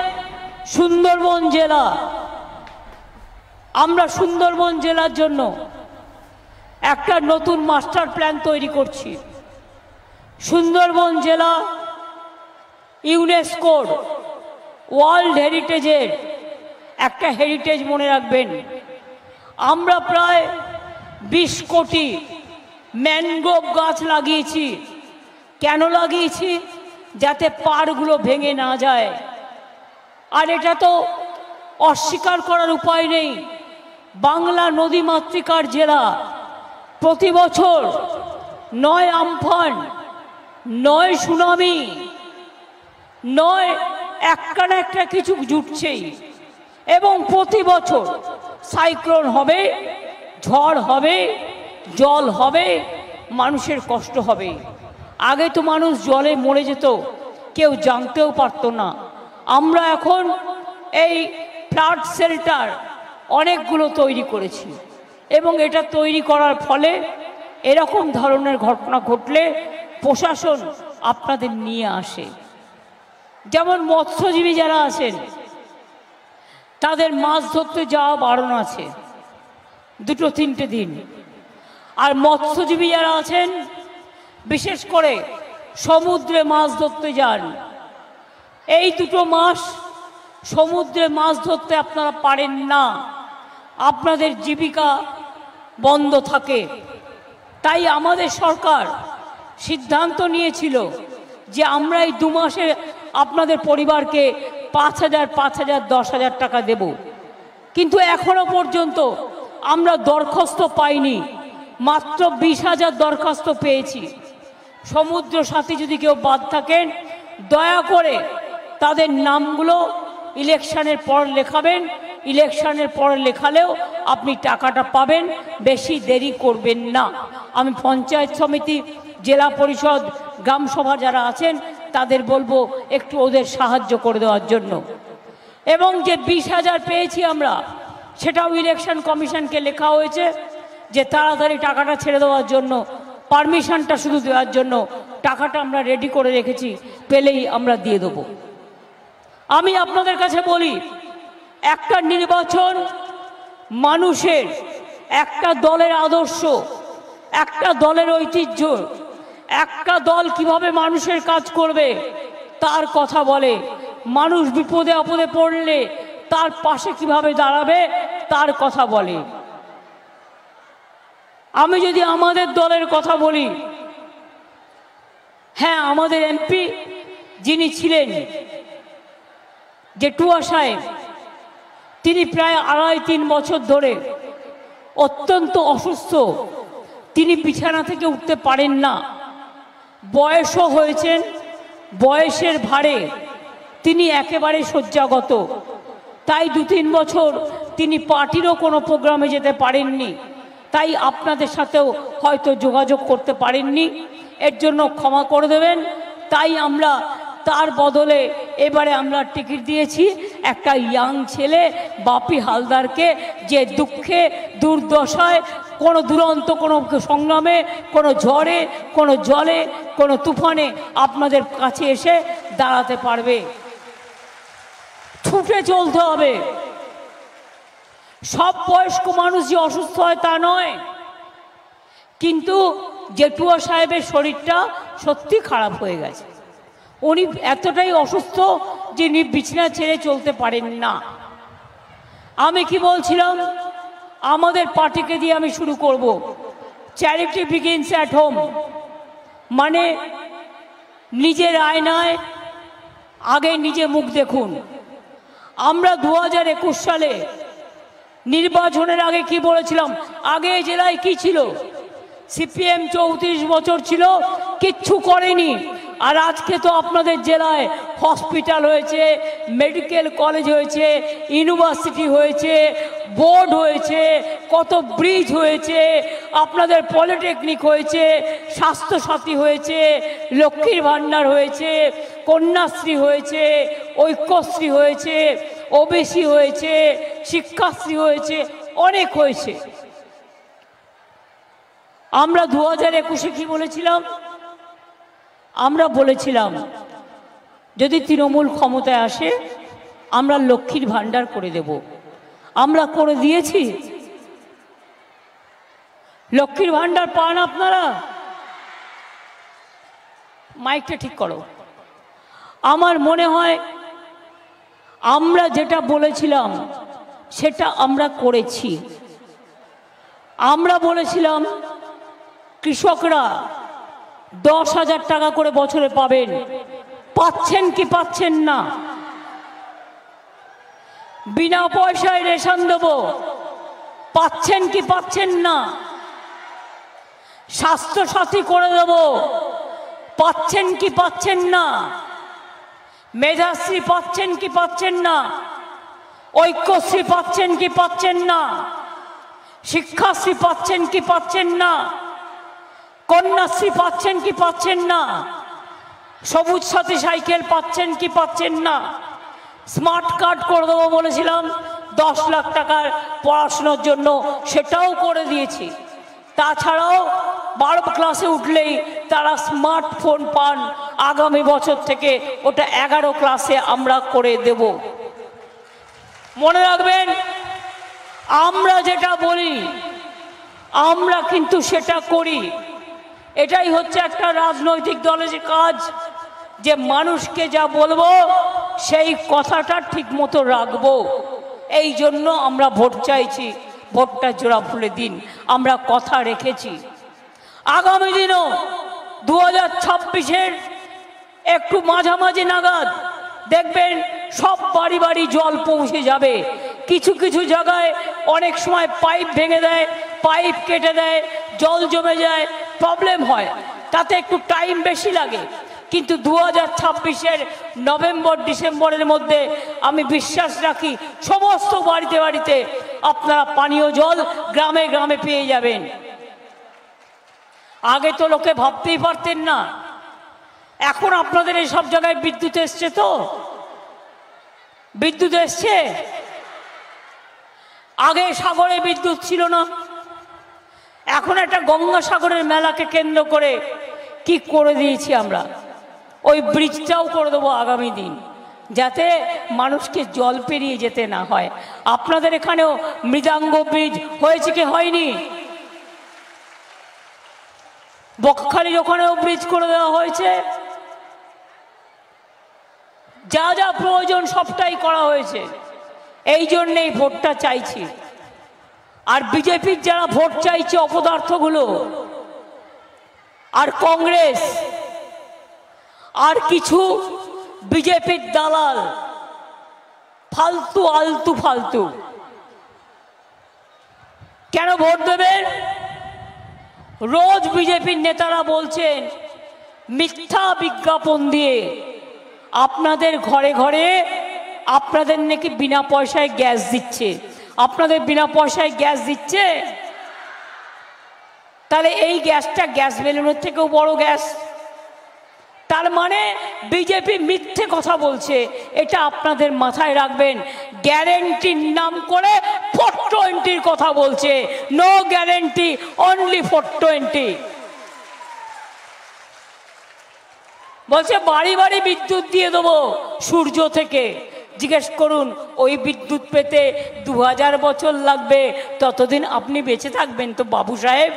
সুন্দরবন জেলা, আমরা সুন্দরবন জেলার জন্য একটা নতুন মাস্টার প্ল্যান তৈরি করছি। সুন্দরবন জেলা ইউনেস্কোর ওয়ার্ল্ড হেরিটেজের একটা হেরিটেজ মনে রাখবেন। আমরা প্রায় 20 কোটি ম্যানগ্রোভ গাছ লাগিয়েছি। কেন লাগিয়েছি? যাতে পাড়গুলো ভেঙে না যায়। আর এটা তো অস্বীকার করার উপায় নেই, বাংলা নদী মাতৃকার জেলা। প্রতি বছর 9 আমফান, 9 সুনামি, 9 একটা না একটা কিছু জুটছেই। এবং প্রতি বছর সাইক্লোন হবে, ঝড় হবে, জল হবে, মানুষের কষ্ট হবে। আগে তো মানুষ জলে মরে যেত, কেউ জানতেও পারতো না। আমরা এখন এই ফ্লাড শেল্টার অনেকগুলো তৈরি করেছি, এবং এটা তৈরি করার ফলে এরকম ধরনের ঘটনা ঘটলে প্রশাসন আপনাদের নিয়ে আসে। যেমন মৎস্যজীবী যারা আছেন তাদের মাছ ধরতে যাওয়া বারণ আছে 2-3 দিন। আর মৎস্যজীবী যারা আছেন বিশেষ করে সমুদ্রে মাছ ধরতে যান, এই 2 মাস সমুদ্রে মাছ ধরতে আপনারা পারেন না, আপনাদের জীবিকা বন্ধ থাকে। তাই আমাদের সরকার সিদ্ধান্ত নিয়েছিল যে আমরা এই 2 মাসে আপনাদের পরিবারকে 5,000, 5,000, 10,000 টাকা দেব। কিন্তু এখনো পর্যন্ত আমরা দরখাস্ত পাইনি, মাত্র 20,000 দরখাস্ত পেয়েছি। সমুদ্র সাথী যদি কেউ বাদ থাকেন, দয়া করে তাদের নামগুলো ইলেকশনের পর লেখাবেন। ইলেকশনের পরে লেখালেও আপনি টাকাটা পাবেন, বেশি দেরি করবেন না। আমি পঞ্চায়েত সমিতি, জেলা পরিষদ, গ্রামসভা যারা আছেন তাদের বলবো একটু ওদের সাহায্য করে দেওয়ার জন্য। এবং যে 20,000 পেয়েছি আমরা, সেটাও ইলেকশন কমিশনকে লেখা হয়েছে যে তাড়াতাড়ি টাকাটা ছেড়ে দেওয়ার জন্য, পারমিশনটা শুধু দেওয়ার জন্য টাকাটা আমরা রেডি করে রেখেছি, পেলেই আমরা দিয়ে দেবো। আমি আপনাদের কাছে বলি, একটা নির্বাচন মানুষের, একটা দলের আদর্শ, একটা দলের ঐতিহ্য, একটা দল কিভাবে মানুষের কাজ করবে তার কথা বলে। মানুষ বিপদে আপদে পড়লে তার পাশে কিভাবে দাঁড়াবে তার কথা বলে। আমি যদি আমাদের দলের কথা বলি, হ্যাঁ, আমাদের এমপি যিনি ছিলেন জেঠুয়া সাহেব, তিনি প্রায় 2.5-3 বছর ধরে অত্যন্ত অসুস্থ, তিনি বিছানা থেকে উঠতে পারেন না, বয়সও হয়েছেন, বয়সের ভারে তিনি একেবারে শয্যাগত। তাই 2-3 বছর তিনি পার্টিরও কোনো প্রোগ্রামে যেতে পারেননি, তাই আপনাদের সাথেও হয়তো যোগাযোগ করতে পারেননি, এর জন্য ক্ষমা করে দেবেন। তাই আমরা তার বদলে এবারে আমরা টিকিট দিয়েছি একটা ইয়াং ছেলে বাপি হালদারকে, যে দুঃখে দুর্দশায় কোনো দুরন্ত কোনো সংগ্রামে, কোনো ঝড়ে, কোনো জলে, কোনো তুফানে আপনাদের কাছে এসে দাঁড়াতে পারবে। ছুটে চলতে হবে। সব বয়স্ক মানুষ যে অসুস্থ হয় তা নয়, কিন্তু জেঠুয়া সাহেবের শরীরটা সত্যি খারাপ হয়ে গেছে। উনি এতটাই অসুস্থ যে বিছানা ছেড়ে চলতে পারেন না। আমি কি বলছিলাম, আমাদের পার্টিকে দিয়ে আমি শুরু করব, চ্যারিটি বিগিনস অ্যাট হোম, মানে নিজের আয়নায় আগে নিজে মুখ দেখুন। আমরা 2021 সালে নির্বাচনের আগে কি বলেছিলাম? আগে জেলায় কি ছিল? সিপিএম 34 বছর ছিল, কিচ্ছু করেনি। আর আজকে তো আপনাদের জেলায় হসপিটাল হয়েছে, মেডিকেল কলেজ হয়েছে, ইউনিভার্সিটি হয়েছে, বোর্ড হয়েছে, কত ব্রিজ হয়েছে, আপনাদের পলিটেকনিক হয়েছে, স্বাস্থ্যসাথী হয়েছে, লক্ষ্মীর ভাণ্ডার হয়েছে, কন্যাশ্রী হয়েছে, ঐক্যশ্রী হয়েছে, ওবিসি হয়েছে, শিক্ষাশ্রী হয়েছে, অনেক হয়েছে। আমরা 2021-এ কি বলেছিলাম? আমরা বলেছিলাম যদি তৃণমূল ক্ষমতায় আসে আমরা লক্ষ্মীর ভাণ্ডার করে দেব। আমরা করে দিয়েছি। লক্ষ্মীর ভাণ্ডার পান আপনারা? মাইকটা ঠিক করো। আমার মনে হয় আমরা যেটা বলেছিলাম সেটা আমরা করেছি। আমরা বলেছিলাম কৃষকরা 10,000 টাকা করে বছরে পাবেন। পাচ্ছেন কি পাচ্ছেন না? বিনা পয়সায় রেশন দেব, পাচ্ছেন কি পাচ্ছেন না? স্বাস্থ্যসাথী করে দেব, পাচ্ছেন কি পাচ্ছেন না? মেধাশ্রী পাচ্ছেন কি পাচ্ছেন না? ঐক্যশ্রী পাচ্ছেন কি পাচ্ছেন না? শিক্ষাশ্রী পাচ্ছেন কি পাচ্ছেন না? কন্যাশ্রী পাচ্ছেন কি পাচ্ছেন না? সবুজ সাথী সাইকেল পাচ্ছেন কি পাচ্ছেন না? স্মার্ট কার্ড করে দেবো বলেছিলাম 10 লাখ টাকার পড়াশোনার জন্য, সেটাও করে দিয়েছি। তাছাড়াও 12 ক্লাসে উঠলেই তারা স্মার্টফোন পান। আগামী বছর থেকে ওটা 11 ক্লাসে আমরা করে দেব। মনে রাখবেন, আমরা যেটা বলি আমরা কিন্তু সেটা করি। এটাই হচ্ছে একটা রাজনৈতিক দলের কাজ, যে মানুষকে যা বলবো সেই কথাটা ঠিক মতো রাখবো। এই জন্য আমরা ভোট চাইছি। ভোটটা জোড়া ফুলে দিন, আমরা কথা রেখেছি। আগামী দিনও 2026-এর একটু মাঝামাঝি নাগাদ দেখবেন সব বাড়ি বাড়ি জল পৌঁছে যাবে। কিছু কিছু জায়গায় অনেক সময় পাইপ ভেঙে দেয়, পাইপ কেটে দেয়, জল জমে যায়, প্রবলেম হয়, তাতে একটু টাইম বেশি লাগে। কিন্তু 2026-এর নভেম্বর ডিসেম্বরের মধ্যে আমি বিশ্বাস রাখি সমস্ত বাড়িতে বাড়িতে আপনারা পানীয় জল গ্রামে গ্রামে পেয়ে যাবেন। আগে তো লোকে ভাবতেই পারতেন না। এখন আপনাদের এই সব জায়গায় বিদ্যুৎ এসছে, তো বিদ্যুৎ এসছে। আগে সাগরে বিদ্যুৎ ছিল না। এখন একটা গঙ্গাসাগরের মেলাকে কেন্দ্র করে কি করে দিয়েছি আমরা, ওই ব্রিজটাও করে দেবো আগামী দিন, যাতে মানুষকে জল পেরিয়ে যেতে না হয়। আপনাদের এখানেও মৃদাঙ্গ ব্রিজ হয়েছে কি হয়নি? বকখালির ওখানেও ব্রিজ করে দেওয়া হয়েছে। যা যা প্রয়োজন সবটাই করা হয়েছে। এই জন্যেই ভোটটা চাইছি। আর বিজেপির যারা ভোট চাইছে অপদার্থগুলো, আর কংগ্রেস, আর কিছু বিজেপির দালাল, ফালতু আলতু ফালতু। কেন ভোট দেবেন? রোজ বিজেপির নেতারা বলছেন মিথ্যা বিজ্ঞাপন দিয়ে আপনাদের ঘরে ঘরে আপনাদের নাকি বিনা পয়সায় গ্যাস দিচ্ছে। আপনাদের বিনা পয়সায় গ্যাস দিচ্ছে, তাহলে এই গ্যাসটা গ্যাস বেলুনের থেকেও বড় গ্যাস। তার মানে বিজেপি মিথ্যে কথা বলছে, এটা আপনাদের মাথায় রাখবেন। গ্যারেন্টির নাম করে 420 কথা বলছে। No guarantee, only 420। বলছে বাড়ি বাড়ি বিদ্যুৎ দিয়ে দেবো সূর্য থেকে। জিজ্ঞেস করুন ওই বিদ্যুৎ পেতে 2000 বছর লাগবে, ততদিন আপনি বেঁচে থাকবেন তো বাবু সাহেব?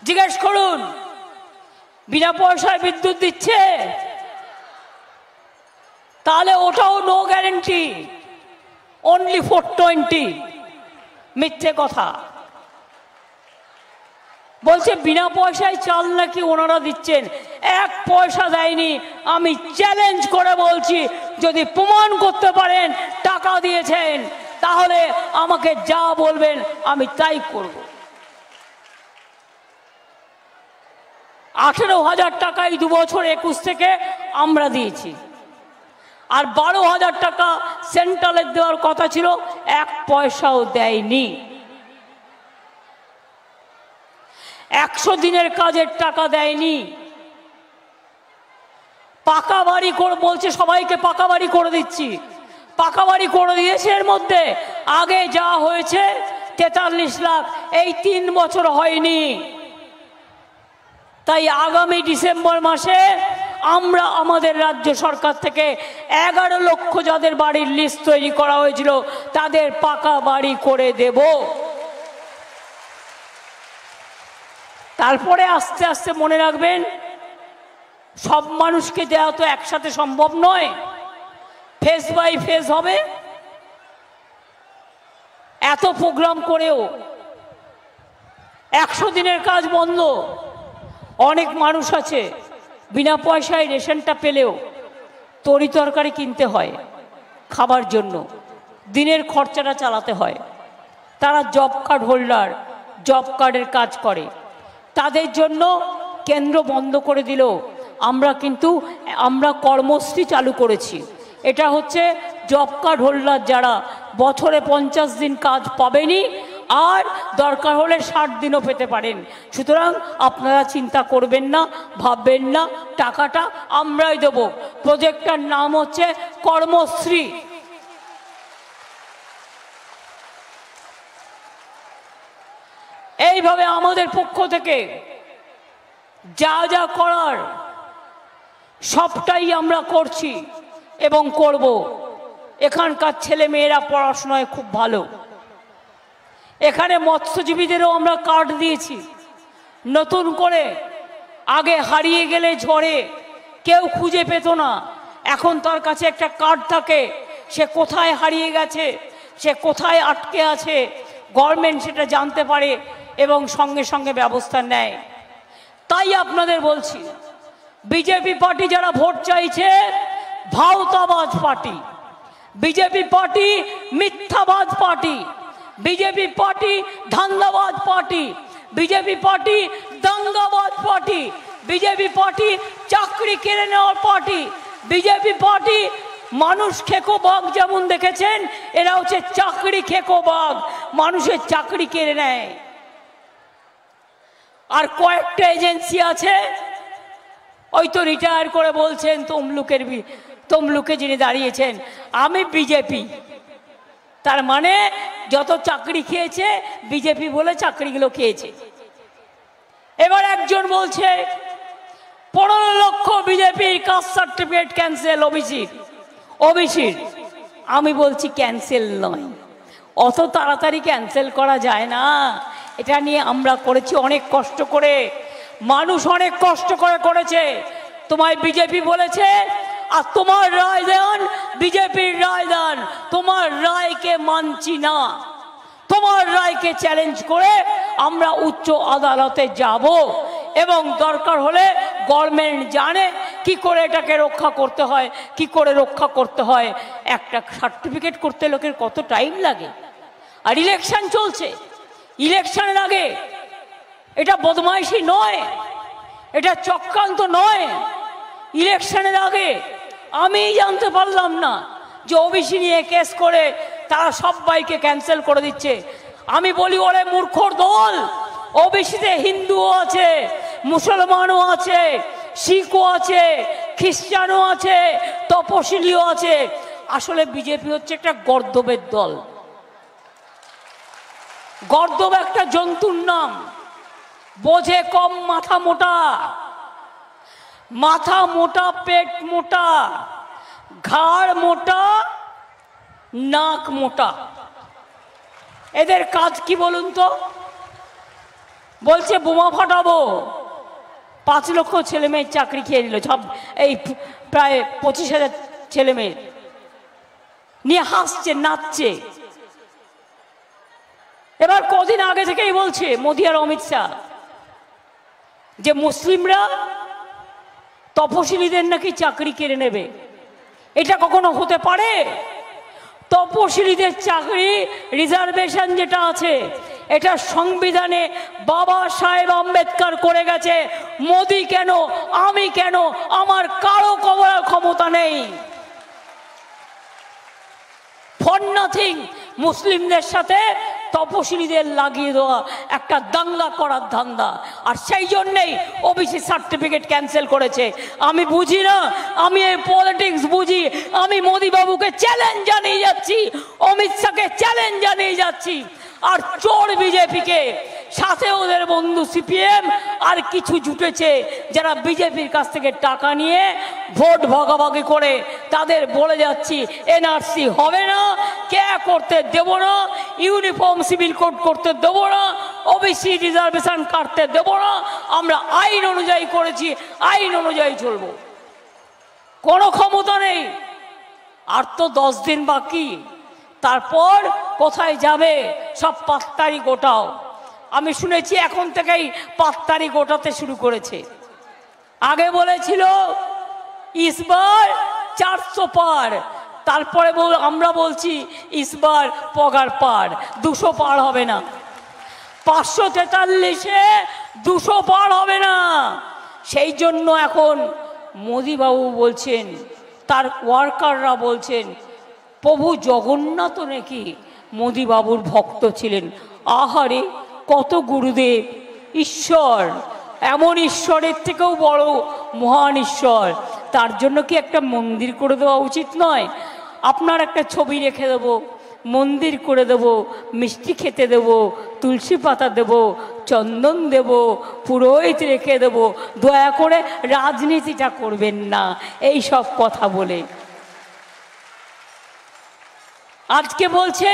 জিজ্ঞেস করুন বিনা পয়সায় বিদ্যুৎ দিচ্ছে, তাহলে ওটাও নো গ্যারেন্টি, অনলি 420। মিথ্যে কথা বলছে। বিনা পয়সায় চাল নাকি ওনারা দিচ্ছেন, 1 পয়সা দেয়নি। আমি চ্যালেঞ্জ করে বলছি, যদি প্রমাণ করতে পারেন টাকা দিয়েছেন, তাহলে আমাকে যা বলবেন আমি তাই করব। 18,000 টাকায় 2 বছর 21 থেকে আমরা দিয়েছি, আর 12,000 টাকা সেন্ট্রালের দেওয়ার কথা ছিল, 1 পয়সাও দেয়নি। 100 দিনের কাজের টাকা দেয়নি। পাকা বাড়ি করে বলছে সবাইকে পাকা বাড়ি করে দিচ্ছি। পাকা বাড়ি করে দিয়েছে, এর মধ্যে আগে যা হয়েছে 43 লাখ, এই 3 বছর হয়নি। তাই আগামী ডিসেম্বর মাসে আমরা আমাদের রাজ্য সরকার থেকে 11 লক্ষ যাদের বাড়ির লিস্ট তৈরি করা হয়েছিল তাদের পাকা বাড়ি করে দেব। তারপরে আস্তে আস্তে মনে রাখবেন, সব মানুষকে দেওয়া তো একসাথে সম্ভব নয়, ফেজ বাই ফেজ হবে। এত প্রোগ্রাম করেও 100 দিনের কাজ বন্ধ। অনেক মানুষ আছে বিনা পয়সায় রেশনটা পেলেও তরি তরকারি কিনতে হয় খাবার জন্য, দিনের খরচাটা চালাতে হয়। তারা জব কার্ড হোল্ডার, জব কার্ডের কাজ করে, তাদের জন্য কেন্দ্র বন্ধ করে দিল। আমরা কর্মশ্রী চালু করেছি। এটা হচ্ছে জব কার্ড হোল্ডার যারা বছরে 50 দিন কাজ পাবেনি, আর দরকার হলে 60 দিনও পেতে পারেন। সুতরাং আপনারা চিন্তা করবেন না, ভাববেন না, টাকাটা আমরাই দেব। প্রজেক্টটার নাম হচ্ছে কর্মশ্রী। এইভাবে আমাদের পক্ষ থেকে যা যা করার সবটাই আমরা করছি এবং করব। এখানকার ছেলে মেয়েরা পড়াশোনায় খুব ভালো। এখানে মৎস্যজীবীদেরও আমরা কার্ড দিয়েছি নতুন করে। আগে হারিয়ে গেলে ঝড়ে কেউ খুঁজে পেত না, এখন তার কাছে একটা কার্ড থাকে, সে কোথায় হারিয়ে গেছে, সে কোথায় আটকে আছে, গভর্নমেন্ট সেটা জানতে পারে এবং সঙ্গে সঙ্গে ব্যবস্থা নেয়। তাই আপনাদের বলছি, বিজেপি পার্টি যারা ভোট চাইছে ভাওতাবাজ পার্টি, বিজেপি পার্টি মিথ্যাবাজ পার্টি, বিজেপি পার্টি ধান্দাবাজ পার্টি, বিজেপি পার্টি দাঙ্গাবাজ পার্টি, বিজেপি পার্টি চাকরি কেড়ে নেওয়ার পার্টি, বিজেপি পার্টি মানুষ খেকো বাঘ যেমন দেখেছেন, এরা হচ্ছে চাকরি খেকো বাঘ, মানুষের চাকরি কেড়ে নেয়। আর কয়েকটা এজেন্সি আছে, ওই তো রিটায়ার করে বলছেন তমলুকে যিনি দাঁড়িয়েছেন, আমি বিজেপি। তার মানে যত চাকরি খেয়েছে বিজেপি বলে চাকরিগুলো খেয়েছে। এবার একজন বলছে 15 লক্ষ বিজেপির কাস্ট সার্টিফিকেট ক্যান্সেল ওবিসির। আমি বলছি ক্যান্সেল নয়, অত তাড়াতাড়ি ক্যান্সেল করা যায় না। এটা নিয়ে আমরা করেছি অনেক কষ্ট করে, মানুষ অনেক কষ্ট করে করেছে। তোমায় বিজেপি বলেছে আর তোমার রায় দেন বিজেপির রায় দেন, তোমার রায়কে মানছি না। তোমার রায়কে চ্যালেঞ্জ করে আমরা উচ্চ আদালতে যাব এবং দরকার হলে গভর্নমেন্ট জানে কি করে এটাকে রক্ষা করতে হয়, কি করে রক্ষা করতে হয়। একটা সার্টিফিকেট করতে লোকের কত টাইম লাগে। আর ইলেকশন চলছে, ইলেকশনের আগে এটা বদমাইশি নয়, এটা চক্রান্ত নয়। ইলেকশনের আগে আমি জানতে পারলাম না যে ওবিসি নিয়ে কেস করে তারা সবাইকে ক্যান্সেল করে দিচ্ছে। আমি বলি ওরে মূর্খর দল, ওবিসিতে হিন্দুও আছে, মুসলমানও আছে, শিখও আছে, খ্রিস্টানও আছে, তপশিলিও আছে। আসলে বিজেপি হচ্ছে একটা গর্দবের দল। গর্দব একটা জন্তুর নাম, বোঝে কম, মাথা মোটা, মাথা মোটা, পেট মোটা, ঘাড় মোটা, নাক মোটা। এদের কাজ কি বলুন তো? বলছে বোমা ফাটাবো, 5 লক্ষ ছেলে মেয়ের চাকরি খেয়ে নিল, সব এই প্রায় 25,000 ছেলে মেয়ে নিয়ে হাসছে, নাচছে। এবার কদিন আগে থেকেই বলছে মোদি আর অমিত শাহ যে মুসলিমরা তপশিলীদের নাকি চাকরি কেড়ে নেবে। এটা কখনো হতে পারে? তপশিলীদের চাকরি রিজার্ভেশন যেটা আছে এটা সংবিধানে বাবা সাহেব আম্বেদকর করে গেছে। মোদি কেন, আমি কেন, আমার কারো করার ক্ষমতা নেই। ফর নাথিং মুসলিমদের সাথে তপশিলীদের লাগিয়ে দেওয়া একটা দাঙ্গা করার ধান্দা। আর সেই জন্যেই ওবিসি সার্টিফিকেট ক্যান্সেল করেছে। আমি বুঝি না, আমি এই পলিটিক্স বুঝি। আমি মোদি বাবুকে চ্যালেঞ্জ জানিয়ে যাচ্ছি, অমিত শাহকে চ্যালেঞ্জ জানিয়ে যাচ্ছি। আর চোর বিজেপিকে, সাথে ওদের বন্ধু সিপিএম আর কিছু জুটেছে যারা বিজেপির কাছ থেকে টাকা নিয়ে ভোট ভাগাভাগি করে তাদের বলে যাচ্ছি এনআরসি হবে না, কে করতে দেব না, ইউনিফর্ম সিভিল কোড করতে দেব না, ওবিসি রিজার্ভেশন কাটতে দেব না, আমরা আইন অনুযায়ী করেছি, আইন অনুযায়ী চলবো। কোনো ক্ষমতা নেই। আর তো 10 দিন বাকি, তারপর কোথায় যাবে? সব পাত্তারি গোটাও। আমি শুনেছি এখন থেকেই পাত্তারি গোটাতে শুরু করেছে। আগে বলেছিল ইসবার 400 পার, তারপরে আমরা বলছি ইসবার পগার পার, 200 পার হবে না। 543-এ 200 পার হবে না। সেই জন্য এখন মোদিবাবু বলছেন, তার ওয়ার্কাররা বলছেন প্রভু জগন্নাথ নাকি মোদিবাবুর ভক্ত ছিলেন। আহারে, কত গুরুদেব, ঈশ্বর, এমন ঈশ্বরের থেকেও বড় মহান ঈশ্বর, তার জন্য কি একটা মন্দির করে দেওয়া উচিত নয়? আপনার একটা ছবি রেখে দেব, মন্দির করে দেব, মিষ্টি খেতে দেব, তুলসী পাতা দেব, চন্দন দেব, পুরোহিত রেখে দেব। দয়া করে রাজনীতিটা করবেন না এই সব কথা বলে। আজকে বলছে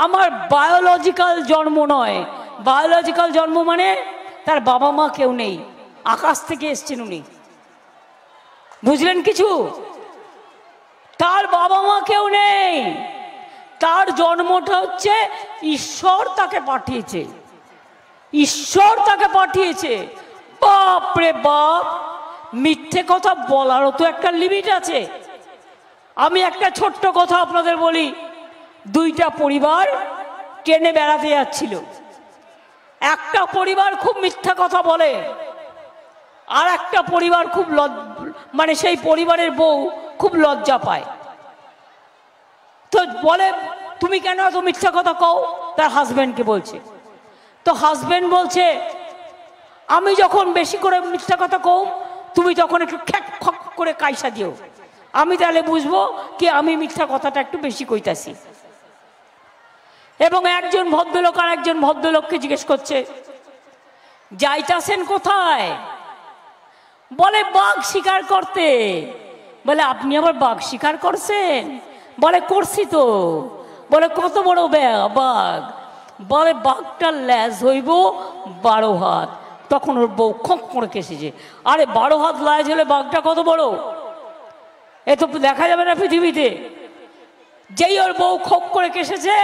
আমার বায়োলজিক্যাল জন্ম নয়। বায়োলজিক্যাল জন্ম মানে তার বাবা মা কেউ নেই, আকাশ থেকে এসছেন উনি। বুঝলেন কিছু? তার বাবা মা কেউ নেই, তার জন্মটা হচ্ছে ঈশ্বর তাকে পাঠিয়েছে, ঈশ্বর তাকে পাঠিয়েছে। বাপ রে বাপ, মিথ্যে কথা বলারও তো একটা লিমিট আছে। আমি একটা ছোট্ট কথা আপনাদের বলি। 2টা পরিবার ট্রেনে বেড়াতে যাচ্ছিল। একটা পরিবার খুব মিথ্যা কথা বলে, আর একটা পরিবার খুব মানে সেই পরিবারের বউ খুব লজ্জা পায়। তো বলে তুমি কেন এত মিথ্যা কথা কও? তার হাজব্যান্ডকে বলছে। তো হাজব্যান্ড বলছে আমি যখন বেশি করে মিথ্যা কথা কও তুমি তখন একটু খ্যাক খক করে কাইসা দিও, আমি তাহলে বুঝবো কি আমি মিথ্যা কথাটা একটু বেশি কইতাছি। এবং একজন ভদ্রলোক আর একজন ভদ্রলোককে জিজ্ঞেস করছে যাইতাছেন কোথায়? বলে বাঘ শিকার করতে। বলে আপনি আবার বাঘ শিকার করছেন? বলে করছি তো। বলে কত বড় বাঘ? বলে বাঘটার ল্যাজ হইব 12 হাত। তখন ওর বউ খোঁক করে কেসেছে, আরে 12 হাত ল্যাজ হলে বাঘটা কত বড়, এ তো দেখা যাবে না পৃথিবীতে। যেই ওর বউ খোঁক করে কেসেছে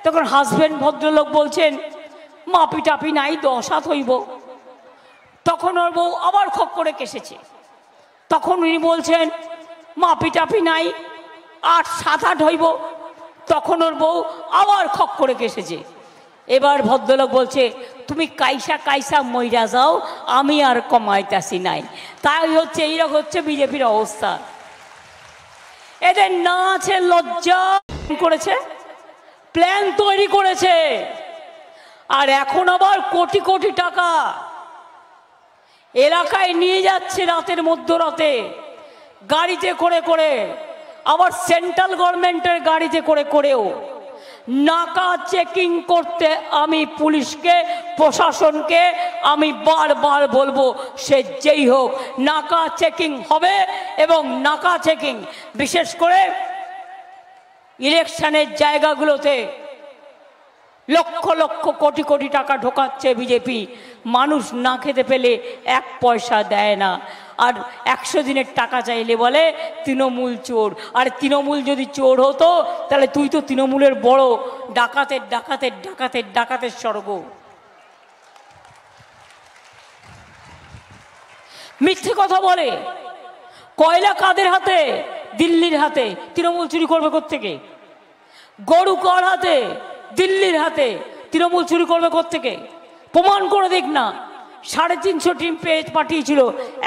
তখন হাজব্যান্ড ভদ্রলোক বলছেন মাপি টাপি নাই 10 হাত হইব। তখন ওর বউ আবার খোঁক করে কেসেছে। তখন উনি বলছেন মাপি টাপি নাই, 8 7 8 হইব। তখন ওর বউ আবার খক করে কেসেছে। এবার ভদ্রলোক বলছে তুমি কাইসা কাইসা মইরা যাও, আমি আর কমাইতাছি নাই। তাই হচ্ছে এইরকম হচ্ছে বিজেপির অবস্থা। এদের না আছে লজ্জা, করেছে প্ল্যান তৈরি করেছে, আর এখন আবার কোটি কোটি টাকা এলাকায় নিয়ে যাচ্ছে রাতের মধ্যরাতে গাড়িতে করে করে, আবার সেন্ট্রাল গভর্নমেন্টের গাড়িতে করে করেও নাকা চেকিং করতে আমি পুলিশকে প্রশাসনকে আমি বারবার বলবো, সে যেই হোক নাকা চেকিং হবে। এবং নাকা চেকিং বিশেষ করে ইলেকশনের জায়গাগুলোতে লক্ষ লক্ষ কোটি কোটি টাকা ঢোকাচ্ছে বিজেপি। মানুষ না খেতে পেলে 1 পয়সা দেয় না, আর 100 দিনের টাকা চাইলে বলে তৃণমূল চোর। আর তৃণমূল যদি চোর হতো তাহলে তুই তো তৃণমূলের বড় ডাকাতের ডাকাতের ডাকাতের ডাকাতের স্বর্গ। মিথ্যে কথা বলে। কয়লা কাদের হাতে? দিল্লির হাতে। তৃণমূল চুরি করবে কোত্থেকে? গরু কার হাতে? দিল্লির হাতে। তৃণমূল চুরি করবে কোত্থেকে? প্রমাণ করে দেখ না। 350 টিম পাঠিয়েছিল,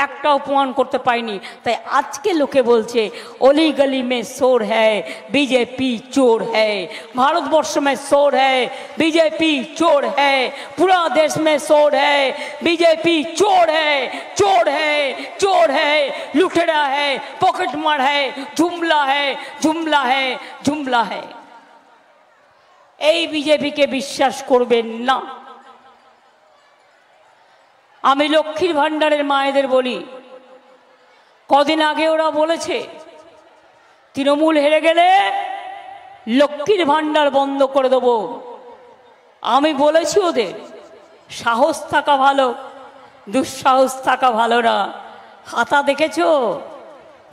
একটাও প্রমাণ করতে পায়নি। তাই আজকে লোকে বলছে অলি গলি মে চোর হ্যায়, বিজেপি চোর হ্যায়, ভারতবর্ষ মে চোর হ্যায়, বিজেপি চোর হ্যায়, পুরা দেশ মে চোর হ্যায়, বিজেপি চোর হ্যায়, চোর হ্যায়, চোর হ্যায়, লুটেরা হ্যায়, পকেট মার হ্যায়, ঝুমলা হ্যায়, ঝুমলা হ্যায়, ঝুমলা হ্যায়। এই বিজেপিকে বিশ্বাস করবেন না। আমি লক্ষ্মীর ভাণ্ডারের মায়েদের বলি, কদিন আগে ওরা বলেছে তৃণমূল হেরে গেলে লক্ষ্মীর ভাণ্ডার বন্ধ করে দেব। আমি বলেছি ওদের সাহস থাকা ভালো, দুঃসাহস থাকা ভালো না। হাতা দেখেছো?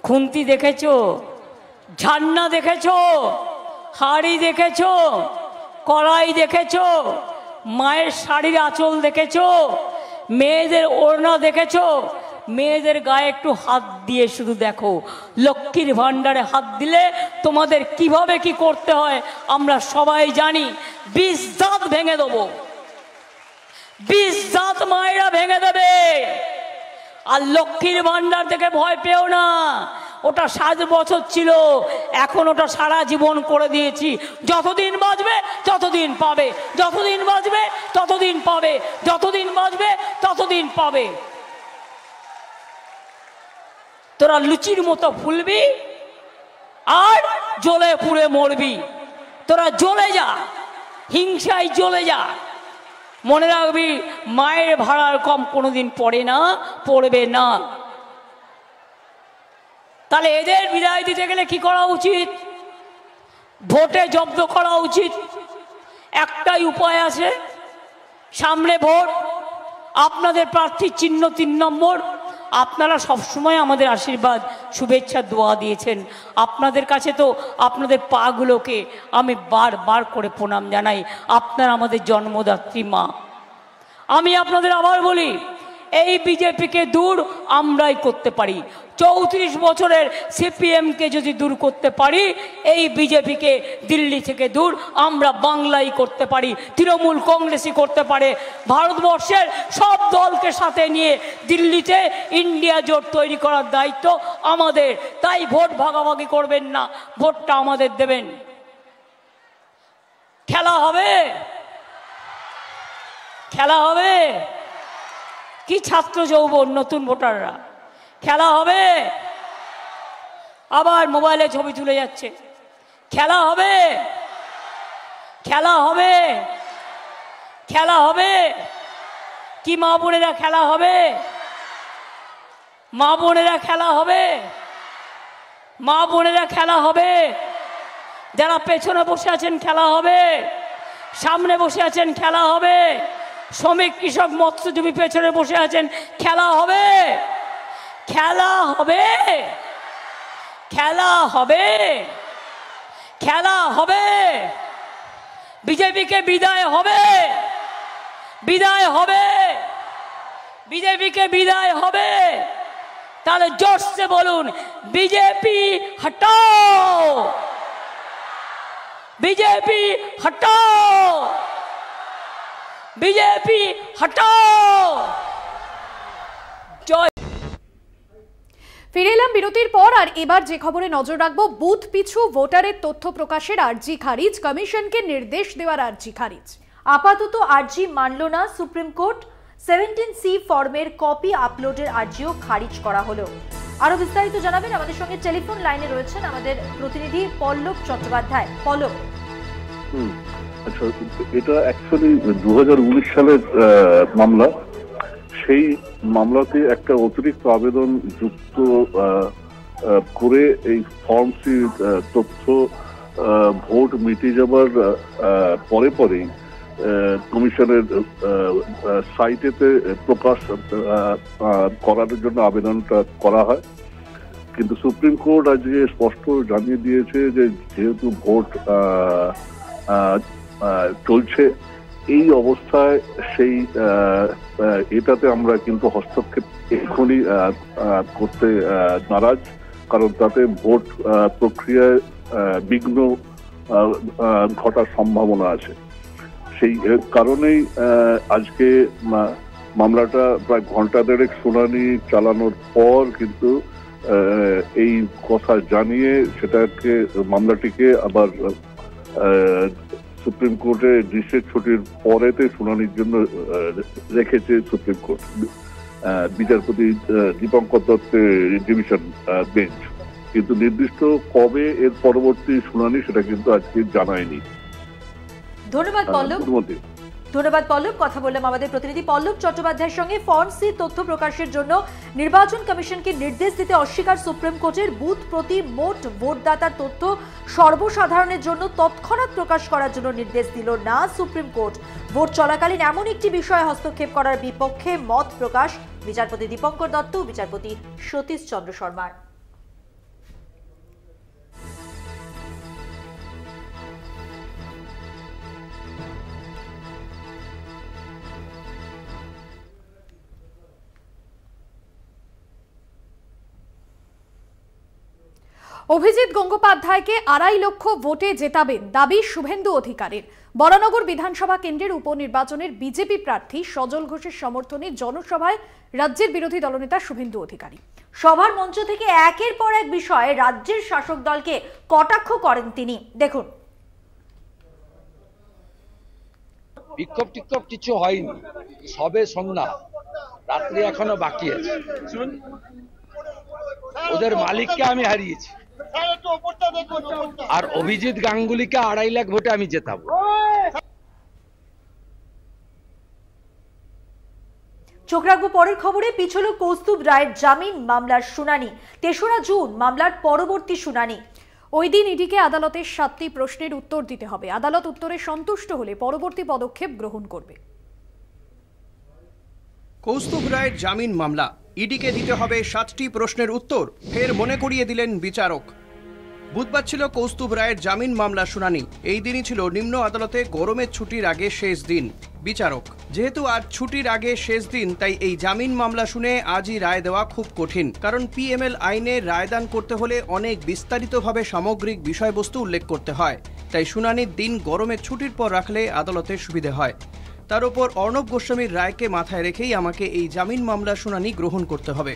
খুন্তি দেখেছো? ঝান্না দেখেছো? হাড়ি দেখেছো? কড়াই দেখেছো? মায়ের শাড়ির আঁচল দেখেছো? মেয়েদের ওড়না দেখেছো? মেয়েদের গায়ে একটু হাত দিয়ে শুধু দেখো। লক্ষ্মীর ভাণ্ডারে হাত দিলে তোমাদের কিভাবে কি করতে হয় আমরা সবাই জানি। 20 দাঁত ভেঙে দেবো, 20 দাঁত মায়েরা ভেঙে দেবে। আর লক্ষ্মীর ভাণ্ডার থেকে ভয় পেও না, ওটা 7 বছর ছিল, এখন ওটা সারা জীবন করে দিয়েছি। যতদিন বাঁচবে ততদিন পাবে, যতদিন বাঁচবে ততদিন পাবে, যতদিন বাঁচবে ততদিন পাবে। তোরা লুচির মতো ফুলবি আর জ্বলে পুড়ে মরবি। তোরা জ্বলে যা, হিংসায় জ্বলে যা। মনে রাখবি মায়ের ভাড়ার কম কোনোদিন পড়ে না, পড়বে না। তাহলে এদের বিদায় দিতে গেলে কি করা উচিত? ভোটে জব্দ করা উচিত। একটাই উপায় আছে, সামনে ভোট, আপনাদের প্রার্থীর চিহ্ন 3 নম্বর। আপনারা সবসময় আমাদের আশীর্বাদ শুভেচ্ছা দোয়া দিয়েছেন। আপনাদের কাছে তো আপনাদের পাগুলোকে আমি বারবার করে প্রণাম জানাই। আপনারা আমাদের জন্মদাত্রী মা। আমি আপনাদের আবার বলি, এই বিজেপিকে দূর আমরাই করতে পারি। 34 বছরের সিপিএমকে যদি দূর করতে পারি, এই বিজেপিকে দিল্লি থেকে দূর আমরা বাংলাই করতে পারি, তৃণমূল কংগ্রেসই করতে পারে। ভারতবর্ষের সব দলকে সাথে নিয়ে দিল্লিতে ইন্ডিয়া জোট তৈরি করার দায়িত্ব আমাদের। তাই ভোট ভাগাভাগি করবেন না, ভোটটা আমাদের দেবেন। খেলা হবে, খেলা হবে। কি ছাত্র যৌবন নতুন ভোটাররা, খেলা হবে। আবার মোবাইলে ছবি তুলে যাচ্ছে, খেলা হবে, খেলা হবে, খেলা হবে। কি মা বোনেরা খেলা হবে? মা বোনেরা খেলা হবে, মা বোনেরা খেলা হবে। যারা পেছনে বসে আছেন খেলা হবে, সামনে বসে আছেন খেলা হবে, শ্রমিক কৃষক মৎস্যজীবী পেছনে বসে আছেন খেলা হবে, খেলা হবে, খেলা হবে, খেলা হবে। বিজেপিকে বিদায় হবে, বিদায় হবে, বিজেপিকে বিদায় হবে। তাহলে জোরসে বলুন বিজেপি হটাও, বিজেপি হটাও, বিজেপি হটাও। জয়। ফিরে এলাম বিরতির পর, আর এবার যে খবরে নজর রাখবো, বুথ পিছু ভোটারের তথ্য প্রকাশের আর্জি খারিজ, কমিশনকে নির্দেশ দেওয়ার আর্জি খারিজ। আপাতত আর্জি মানল না সুপ্রিম কোর্ট, 17C ফর্মের কপি আপলোডের আর্জিও খারিজ করা হলো। আরো বিস্তারিত জানাবেন, আমাদের সঙ্গে টেলিফোন লাইনে রয়েছেন আমাদের প্রতিনিধি পল্লব চট্টোপাধ্যায়। পল্লব। আচ্ছা, এটা অ্যাকচুয়ালি 2019 সালের মামলা। সেই মামলাতে একটা অতিরিক্ত আবেদন যুক্ত করে এই ফর্ম সি তথ্য ভোট মিটে যাবার পরেই কমিশনের সাইটেতে প্রকাশ করার জন্য আবেদনটা করা হয়। কিন্তু সুপ্রিম কোর্ট আজকে স্পষ্ট জানিয়ে দিয়েছে যে যেহেতু ভোট চলছে, এই অবস্থায় সেই এটাতে আমরা কিন্তু হস্তক্ষেপ এখনই করতে নারাজ, কারণ তাতে ভোট প্রক্রিয়ায় বিঘ্ন ঘটার সম্ভাবনা আছে। সেই কারণেই আজকে মামলাটা প্রায় ঘন্টা দেড়েক শুনানি চালানোর পর কিন্তু এই কথা জানিয়ে সেটাকে মামলাটিকে আবার সুপ্রিম কোর্টে গ্রীষ্মের ছুটির পরেতে শুনানির জন্য রেখেছে সুপ্রিম কোর্ট, বিচারপতি দীপঙ্কর দত্তের ডিভিশন বেঞ্চ। কিন্তু নির্দিষ্ট কবে এর পরবর্তী শুনানি সেটা কিন্তু আজকে জানায়নি। ধন্যবাদ পল্লব। ধন্যবাদ পল্লব। কথা বললাম আমাদের প্রতিনিধি পল্লব চট্টোপাধ্যায়ের সঙ্গে। ফর্ম সি তথ্য প্রকাশের জন্য নির্বাচন কমিশনকে নির্দেশ দিতে অস্বীকার সুপ্রিম কোর্টের। বুথ প্রতি মোট ভোটদাতার তথ্য সর্বসাধারণের জন্য তৎক্ষণাৎ প্রকাশ করার জন্য নির্দেশ দিল না সুপ্রিম কোর্ট। ভোট চলাকালীন এমন একটি বিষয়ে হস্তক্ষেপ করার বিপক্ষে মত প্রকাশ বিচারপতি দীপঙ্কর দত্ত ও বিচারপতি সতীশ চন্দ্র শর্মার। অভিজিৎ গঙ্গোপাধ্যায়কে 2.5 লক্ষ ভোটে জেতাবেন দাবি শুভেন্দু অধিকারীর। বরানগর বিধানসভা কেন্দ্রের উপনির্বাচনের বিজেপি প্রার্থী সজল ঘোষের সমর্থনে জনসভায় রাজ্যের বিরোধী দলনেতা শুভেন্দু অধিকারী। সভার মঞ্চ থেকে একের পর এক বিষয়ে রাজ্যের শাসক দলকে কটাক্ষ করেন তিনি। দেখুন। বিক্ষোভ টিক্ষোভ কিছু হয়নি, সবে সন্ধ্যা, রাত্রি এখনো বাকি আছে। ওদের মালিককে আমি হারিয়েছি, আর অভিজিৎ গাঙ্গুলিকে 2.5 লাখ ভোটে আমি জেতাবো। চোখ রাখবো পরের খবরে। পিছল কৌস্তুভ রায়ের জামিন মামলার শুনানি। 3রা জুন মামলার পরবর্তী শুনানি। ওই দিন ইডিকে আদালতের 7টি প্রশ্নের উত্তর দিতে হবে। আদালত উত্তরে সন্তুষ্ট হলে পরবর্তী পদক্ষেপ গ্রহণ করবে। কৌস্তুভ রায়ের জামিন মামলা, ইডিকে দিতে হবে 7টি প্রশ্নের উত্তর, ফের মনে করিয়ে দিলেন বিচারক। বুধবার ছিল কৌস্তুভ রায়ের জামিন মামলা শুনানি। এই দিনই ছিল নিম্ন আদালতে গরমের ছুটির আগে শেষ দিন। বিচারক, যেহেতু আজ ছুটির আগে শেষ দিন, তাই এই জামিন মামলা শুনে আজই রায় দেওয়া খুব কঠিন। কারণ পিএমএল আইনে রায়দান করতে হলে অনেক বিস্তারিতভাবে সামগ্রিক বিষয়বস্তু উল্লেখ করতে হয়। তাই শুনানির দিন গরমের ছুটির পর রাখলে আদালতের সুবিধে হয়। তার উপর অর্ণব গোস্বামীর রায়কে মাথায় রেখেই আমাকে এই জামিন মামলা শুনানি গ্রহণ করতে হবে।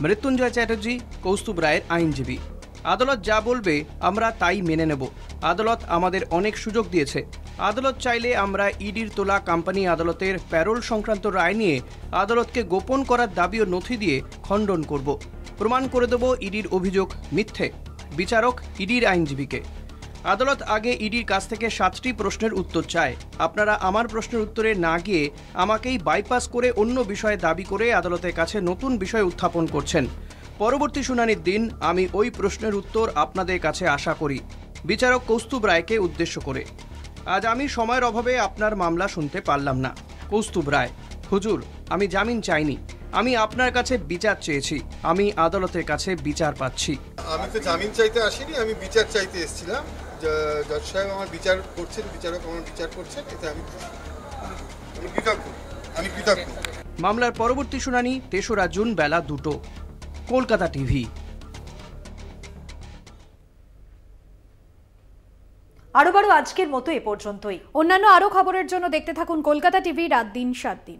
মৃত্যুঞ্জয় চ্যাটার্জি, কৌস্তুভ রায়ের আইনজীবী। আদালত যা বলবে আমরা তাই মেনে নেব। আদালত আমাদের অনেক সুযোগ দিয়েছে। আদালত চাইলে আমরা ইডির তোলা কোম্পানি আদালতের প্যারোল সংক্রান্ত রায় নিয়ে আদালতকে গোপন করার দাবি ও নথি দিয়ে খণ্ডন করব। প্রমাণ করে দেব ইডির অভিযোগ মিথ্যে। বিচারক ইডির আইনজীবীকে। আদালত আগে ইডির কাছ থেকে 7টি প্রশ্নের উত্তর চায়। আপনারা আমার প্রশ্নের উত্তরে না গিয়ে আমাকেই বাইপাস করে অন্য বিষয়ে দাবি করে আদালতের কাছে নতুন বিষয় উত্থাপন করছেন। পরবর্তী শুনানির দিন আমি ওই প্রশ্নের উত্তর আপনাদের কাছে আশা করি। বিচারক কৌস্তুভ রায়কে উদ্দেশ্য করে। আজ আমি সময়ের অভাবে আপনার মামলা শুনতে পারলাম না। কৌস্তুভ রায়, হুজুর, আমি জামিন চাইনি, আমি আপনার কাছে বিচার চেয়েছি। আমি আদালতের কাছে বিচার পাচ্ছি। আমি তো জামিন চাইতে আসিনি, আমি বিচার চাইতে এসেছিলাম। জজ সাহেব আমার বিচার করছেন, বিচারক আমার বিচার করছেন, এতে আমি কৃতজ্ঞ। মামলার পরবর্তী শুনানি 3রা জুন বেলা 2টো। কলকাতা টিভি। আরো আজকের মতো এ পর্যন্তই। অন্যান্য আরো খবরের জন্য দেখতে থাকুন কলকাতা টিভি রাত দিন 7 দিন।